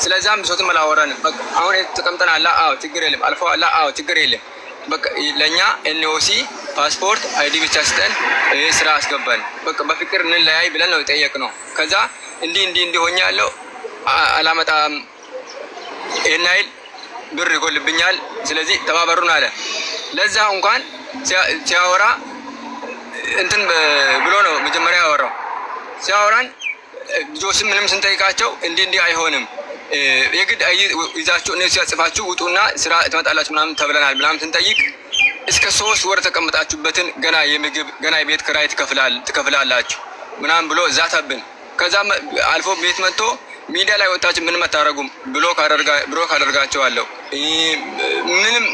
F: ስለዛም ብሶትም አላወራንም። በቃ አሁን ተቀምጠናል። አዎ ችግር የለም። አልፎ አዎ ችግር የለም። በቃ ለእኛ ኤንኦሲ ፓስፖርት አይዲ ብቻ ስጠን፣ ስራ አስገባን። በቃ በፍቅር እንለያይ ብለን ነው የጠየቅነው። ከዛ እንዲህ ሆኛ ያለው አላመጣም፣ ይሄን ያህል ብር ይጎልብኛል፣ ስለዚህ ተባበሩን አለ። ለዛ እንኳን ሲያወራ እንትን ብሎ ነው መጀመሪያ ያወራው። ሲያወራን ልጆችም ምንም ስንጠይቃቸው እንዲህ አይሆንም፣ የግድ ይዛችሁ እነሱ ያጽፋችሁ ውጡና ስራ ትመጣላችሁ ምናምን ተብለናል ምናምን ስንጠይቅ እስከ 3 ወር ተቀምጣችሁበትን ገና የምግብ ገና የቤት ክራይ ትከፍላላችሁ ምናምን ብሎ ዛተብን። ከዛ አልፎ ቤት መጥቶ ሚዲያ ላይ ወጣችሁ ምንም አታረጉም ብሎ ካደርጋቸዋለሁ።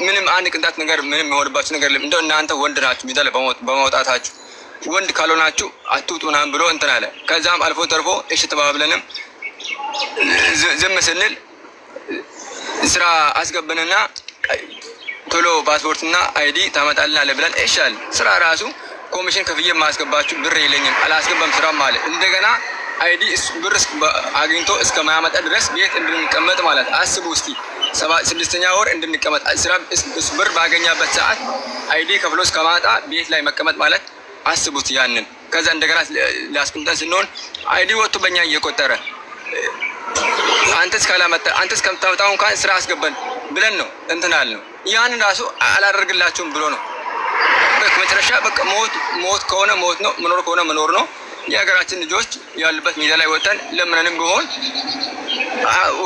F: ምንም አንድ ቅንጣት ነገር ምንም የሆንባችሁ ነገር የለም። እንደው እናንተ ወንድ ናችሁ ሚዲያ ላይ በማውጣታችሁ ወንድ ካልሆናችሁ አትውጡ ምናምን ብሎ እንትን አለ። ከዛም አልፎ ተርፎ እሺ ተባብለንም ዝም ስንል ስራ አስገብንና ቶሎ ፓስፖርትና አይዲ ታመጣልናለህ ብለን እሻል ስራ ራሱ ኮሚሽን ከፍዬ ማስገባችሁ ብር የለኝም አላስገባም ስራም አለ። እንደገና አይዲ ብር አግኝቶ እስከማያመጣ ድረስ ቤት እንድንቀመጥ ማለት አስቡ እስቲ 6ኛ ወር እንድንቀመጥ ስራ ብር ባገኛበት ሰዓት አይዲ ከፍሎ እስከማጣ ቤት ላይ መቀመጥ ማለት አስቡት ያንን። ከዛ እንደገና ሊያስቀምጠን ስንሆን አይዲ ወጥቶ በእኛ እየቆጠረ አንተስ ካላመጣ አንተስ ከምታወጣው እንኳን ስራ አስገባን ብለን ነው እንትን አልነው። ያንን ራሱ አላደርግላችሁም ብሎ ነው በመጨረሻ በቃ ሞት ከሆነ ሞት ነው፣ መኖር ከሆነ መኖር ነው። የሀገራችን ልጆች ያሉበት ሜዳ ላይ ወጥተን ለምንንም ቢሆን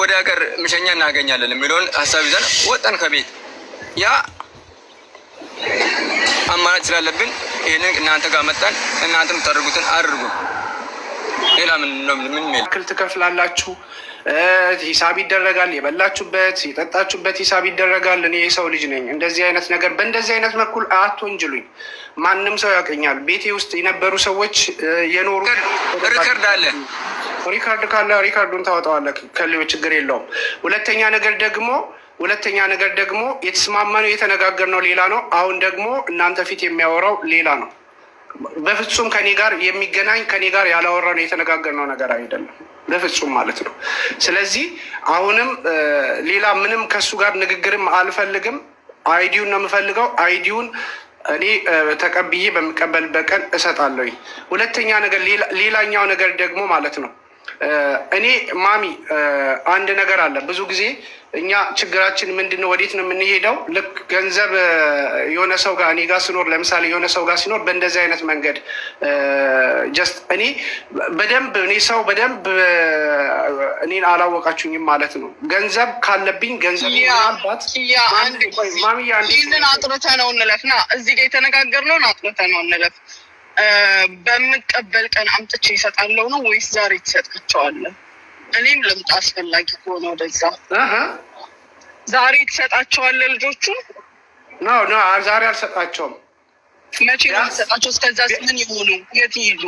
F: ወደ ሀገር ምሸኛ እናገኛለን የሚለውን ሀሳብ ይዘን ወጣን ከቤት። ያ አማራጭ ስላለብን ይህንን እናንተ ጋር መጣን። እናንተ የምታደርጉትን አድርጉ። ሌላ ምን
A: ክል ትከፍላላችሁ፣ ሂሳብ ይደረጋል። የበላችሁበት የጠጣችሁበት ሂሳብ ይደረጋል። እኔ የሰው ልጅ ነኝ። እንደዚህ አይነት ነገር በእንደዚህ አይነት በኩል አትወንጅሉኝ። ማንም ሰው ያውቀኛል። ቤቴ ውስጥ የነበሩ ሰዎች የኖሩ
F: ሪከርድ አለ።
A: ሪካርድ ካለ ሪካርዱን ታወጣዋለህ። ከሌው ችግር የለውም። ሁለተኛ ነገር ደግሞ የተስማማነው የተነጋገርነው ሌላ ነው። አሁን ደግሞ እናንተ ፊት የሚያወራው ሌላ ነው። በፍጹም ከኔ ጋር የሚገናኝ ከኔ ጋር ያላወራነው የተነጋገርነው ነገር አይደለም፣ በፍጹም ማለት ነው። ስለዚህ አሁንም ሌላ ምንም ከሱ ጋር ንግግርም አልፈልግም። አይዲውን ነው የምፈልገው። አይዲውን እኔ ተቀብዬ በምቀበልበት ቀን እሰጣለሁ። ሁለተኛ ነገር ሌላኛው ነገር ደግሞ ማለት ነው እኔ ማሚ አንድ ነገር አለ። ብዙ ጊዜ እኛ ችግራችን ምንድነው? ወዴት ነው የምንሄደው? ልክ ገንዘብ የሆነ ሰው ጋር እኔ ጋር ሲኖር ለምሳሌ የሆነ ሰው ጋር ሲኖር በእንደዚህ አይነት መንገድ ጀስት እኔ በደንብ እኔን አላወቃችሁኝም ማለት ነው። ገንዘብ ካለብኝ ገንዘብ ምናልባት
C: ይህንን አጥርተህ ነው እንለፍ ና እዚህ ጋር የተነጋገርነውን አጥርተህ ነው እንለፍ። በምቀበል ቀን አምጥቼ ይሰጣለው ነው ወይስ ዛሬ ትሰጣቸዋለህ? እኔም ልምጣ አስፈላጊ ከሆነ ወደዛ ዛሬ ትሰጣቸዋለህ ልጆቹ?
A: ዛሬ አልሰጣቸውም።
C: መቼ ነው የምትሰጣቸው? እስከዛስ ምን ይሆኑ? የት ይሄዱ?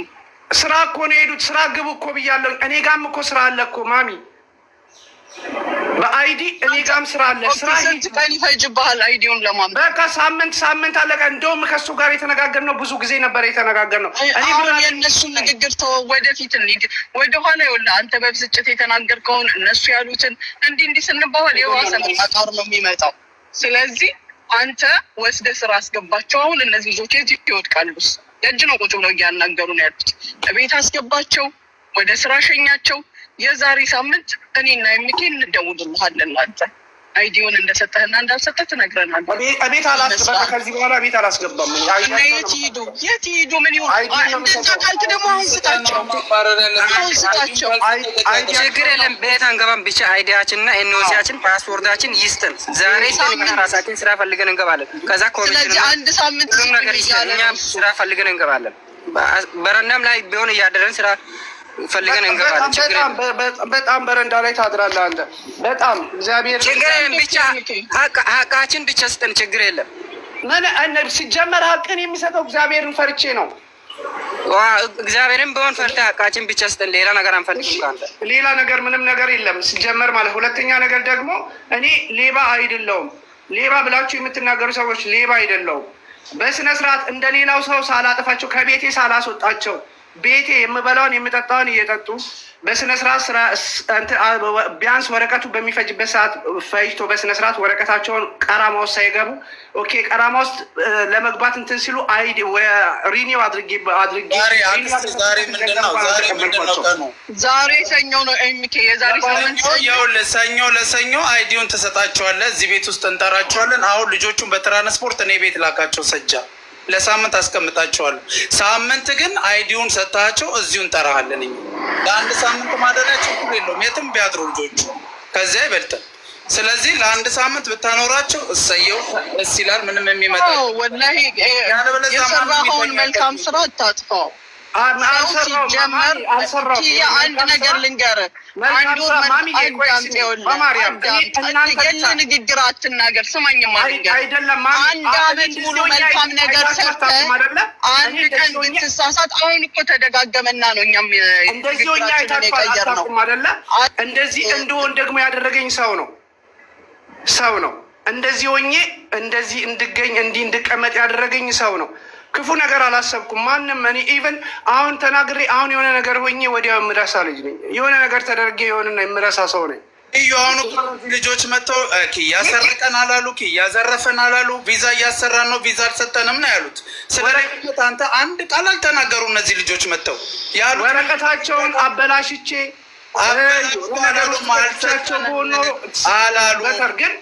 A: ስራ እኮ ነው የሄዱት። ስራ ግቡ እኮ ብያለሁ። እኔ ጋም እኮ ስራ አለ እኮ ማሚ፣ በአይዲ እኔ ጋም ስራ አለ።
C: ስንት ቀን ይፈጅብሃል አይዲውን ለማምጣት?
A: በቃ ሳምንት አለቀ። እንደውም ከሱ ጋር የተነጋገርነው ብዙ ጊዜ ነበር የተነጋገርነው።
C: አሁን የእነሱን ንግግር ተወው፣ ወደፊት እንሂድ። ወደኋላ ይኸውልህ አንተ በብስጭት የተናገርከውን እነሱ ያሉትን እንዲህ ስንባባል የዋሰ መቃቃር ነው የሚመጣው። ስለዚህ አንተ ወስደህ ስራ አስገባቸው። አሁን እነዚህ ልጆች የት ይወድቃሉስ? የእጅ ነው ቁጭ ብለው እያናገሩ ነው ያሉት። ቤት አስገባቸው፣ ወደ ስራ ሸኛቸው። የዛሬ ሳምንት እኔና የሚኬ እንደውልልሃለን። አንተ አይዲውን እንደሰጠህና እንዳልሰጠህ ትነግረናለህ።
A: ቤት አላስገባ ከዚህ በኋላ ቤት አላስገባም።
C: የት ይሄዱ? ምን ይሆን? እንደዛ ካልክ ደግሞ አሁን ስጣቸው።
F: ችግር የለም ቤት አንገባም። ብቻ አይዲያችንና ኤንኦሲያችን ፓስፖርታችን ይስጥን። ዛሬ ራሳችን ስራ ፈልገን እንገባለን። ከዛ ኮሚሽን
C: አንድ ሳምንት
F: ነገር ይስጥን። እኛም ስራ ፈልገን እንገባለን። በረንዳም ላይ ቢሆን እያደረን ስራ ፈልገን እንገባለን።
A: በጣም በረንዳ ላይ ታድራለህ አንተ። በጣም እግዚአብሔር
F: ችግር የለም። ብቻ ሀቃችን ብቻ ስጠን። ችግር የለም።
A: ሲጀመር ሀቅን የሚሰጠው እግዚአብሔርን ፈርቼ ነው።
F: እግዚአብሔርን ቢሆን ፈርተህ ሀቃችን ብቻ ስጠን። ሌላ ነገር አንፈልግም ከአንተ።
A: ሌላ ነገር ምንም ነገር የለም ሲጀመር ማለት። ሁለተኛ ነገር ደግሞ እኔ ሌባ አይደለሁም። ሌባ ብላችሁ የምትናገሩ ሰዎች ሌባ አይደለሁም። በስነ ስርዓት እንደ ሌላው ሰው ሳላጥፋቸው ከቤቴ ሳላስወጣቸው ቤቴ የምበላውን የምጠጣውን እየጠጡ በስነ ስርዓት ስራ ቢያንስ ወረቀቱ በሚፈጅበት ሰዓት ፈጅቶ በስነ ስርዓት ወረቀታቸውን ቀራማ ውስጥ ሳይገቡ ኦኬ፣ ቀራማ ውስጥ ለመግባት እንትን ሲሉ አይዲ ሪኒው አድርጌ
C: ዛሬ ሰኞ ነው። ኤምኬ የዛሬ
E: ሰኞ ለሰኞ አይዲውን ተሰጣቸዋለህ። እዚህ ቤት ውስጥ እንጠራቸዋለን። አሁን ልጆቹን በትራንስፖርት እኔ ቤት ላካቸው ሰጃ ለሳምንት አስቀምጣቸዋለሁ። ሳምንት ግን አይዲውን ሰጥታቸው እዚሁ እንጠራሃለን። ለአንድ ሳምንት ማደሪያ ችግር የለውም፣ የትም ቢያድሩ ልጆቹ ከዚያ አይበልጥም። ስለዚህ ለአንድ ሳምንት ብታኖራቸው እሰየው፣ ደስ ይላል። ምንም የሚመጣ
C: ወላሂ የሰራኸውን መልካም ስራ አታጥፋው።
G: አንድ ነገር ልንገርህ፣ ንግግር አትናገር። ስማኝማ አንድ አመት ሙሉ መልካም ነገር ሰርተህ አንድ ቀን ብትሳሳት፣ አሁን እኮ ተደጋገመና ነው እኛም
A: እንደዚህ ሆኜ አይታችኋል አይደለ? እንደዚህ እንደሆን ደግሞ ያደረገኝ ሰው ነው። እንደዚህ ሆኜ እንደዚህ እንድገኝ እንድቀመጥ ያደረገኝ ሰው ነው። ክፉ ነገር አላሰብኩም። ማንም እኔ ኢቨን አሁን ተናግሬ አሁን የሆነ ነገር ሆኜ ወዲያው የምረሳ ልጅ ነኝ። የሆነ ነገር ተደርጌ የሆነና የምረሳ ሰው ነኝ።
E: አሁን ልጆች መጥተው ኪያ ሰርቀን አላሉ፣ ኪያ ዘረፈን አላሉ፣ ቪዛ እያሰራን ነው፣ ቪዛ አልሰጠንም ነው ያሉት። ስለዚህ አንተ አንድ ቃል አልተናገሩ። እነዚህ ልጆች መጥተው ያሉ
A: ወረቀታቸውን አበላሽቼ ነገሮቻቸው በሆኖ አላሉ ግን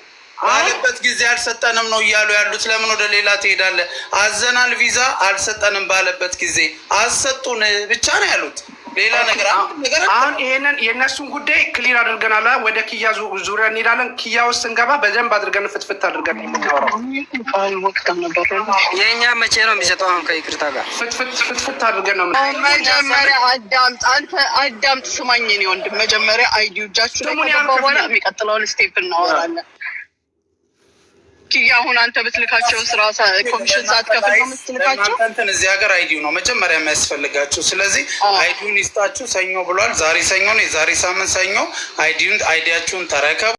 E: ባለበት ጊዜ አልሰጠንም ነው እያሉ ያሉት። ለምን ወደ ሌላ ትሄዳለህ? አዘናል፣ ቪዛ አልሰጠንም ባለበት ጊዜ አሰጡን ብቻ ነው ያሉት። ሌላ ነገር
A: አሁን ይሄንን የእነሱን ጉዳይ ክሊር አድርገናል። ወደ ኪያ ዙሪያ እንሄዳለን። ኪያ ውስጥ እንገባ በደንብ አድርገን ፍትፍት አድርገን የምናወራው
F: የእኛ መቼ ነው የሚሰጠው? አሁን ከይቅርታ ጋር
A: ፍትፍት አድርገን ነው።
G: መጀመሪያ አዳምጥ፣ ስማኝ እኔ ወንድም። መጀመሪያ አይዲ እጃችሁ ላይ ከገባ በኋላ የሚቀጥለውን ስቴፕ እናወራለን። ኪያ አሁን አንተ ብትልካቸው ስራ ኮሚሽን ሳትከፍል ነው የምትልካቸው።
E: እናንተን እዚህ ሀገር አይዲው ነው መጀመሪያ የሚያስፈልጋችሁ። ስለዚህ አይዲውን ይስጣችሁ። ሰኞ ብሏል። ዛሬ ሰኞ ነው። የዛሬ ሳምንት ሰኞ አይዲያችሁን ተረከቡ።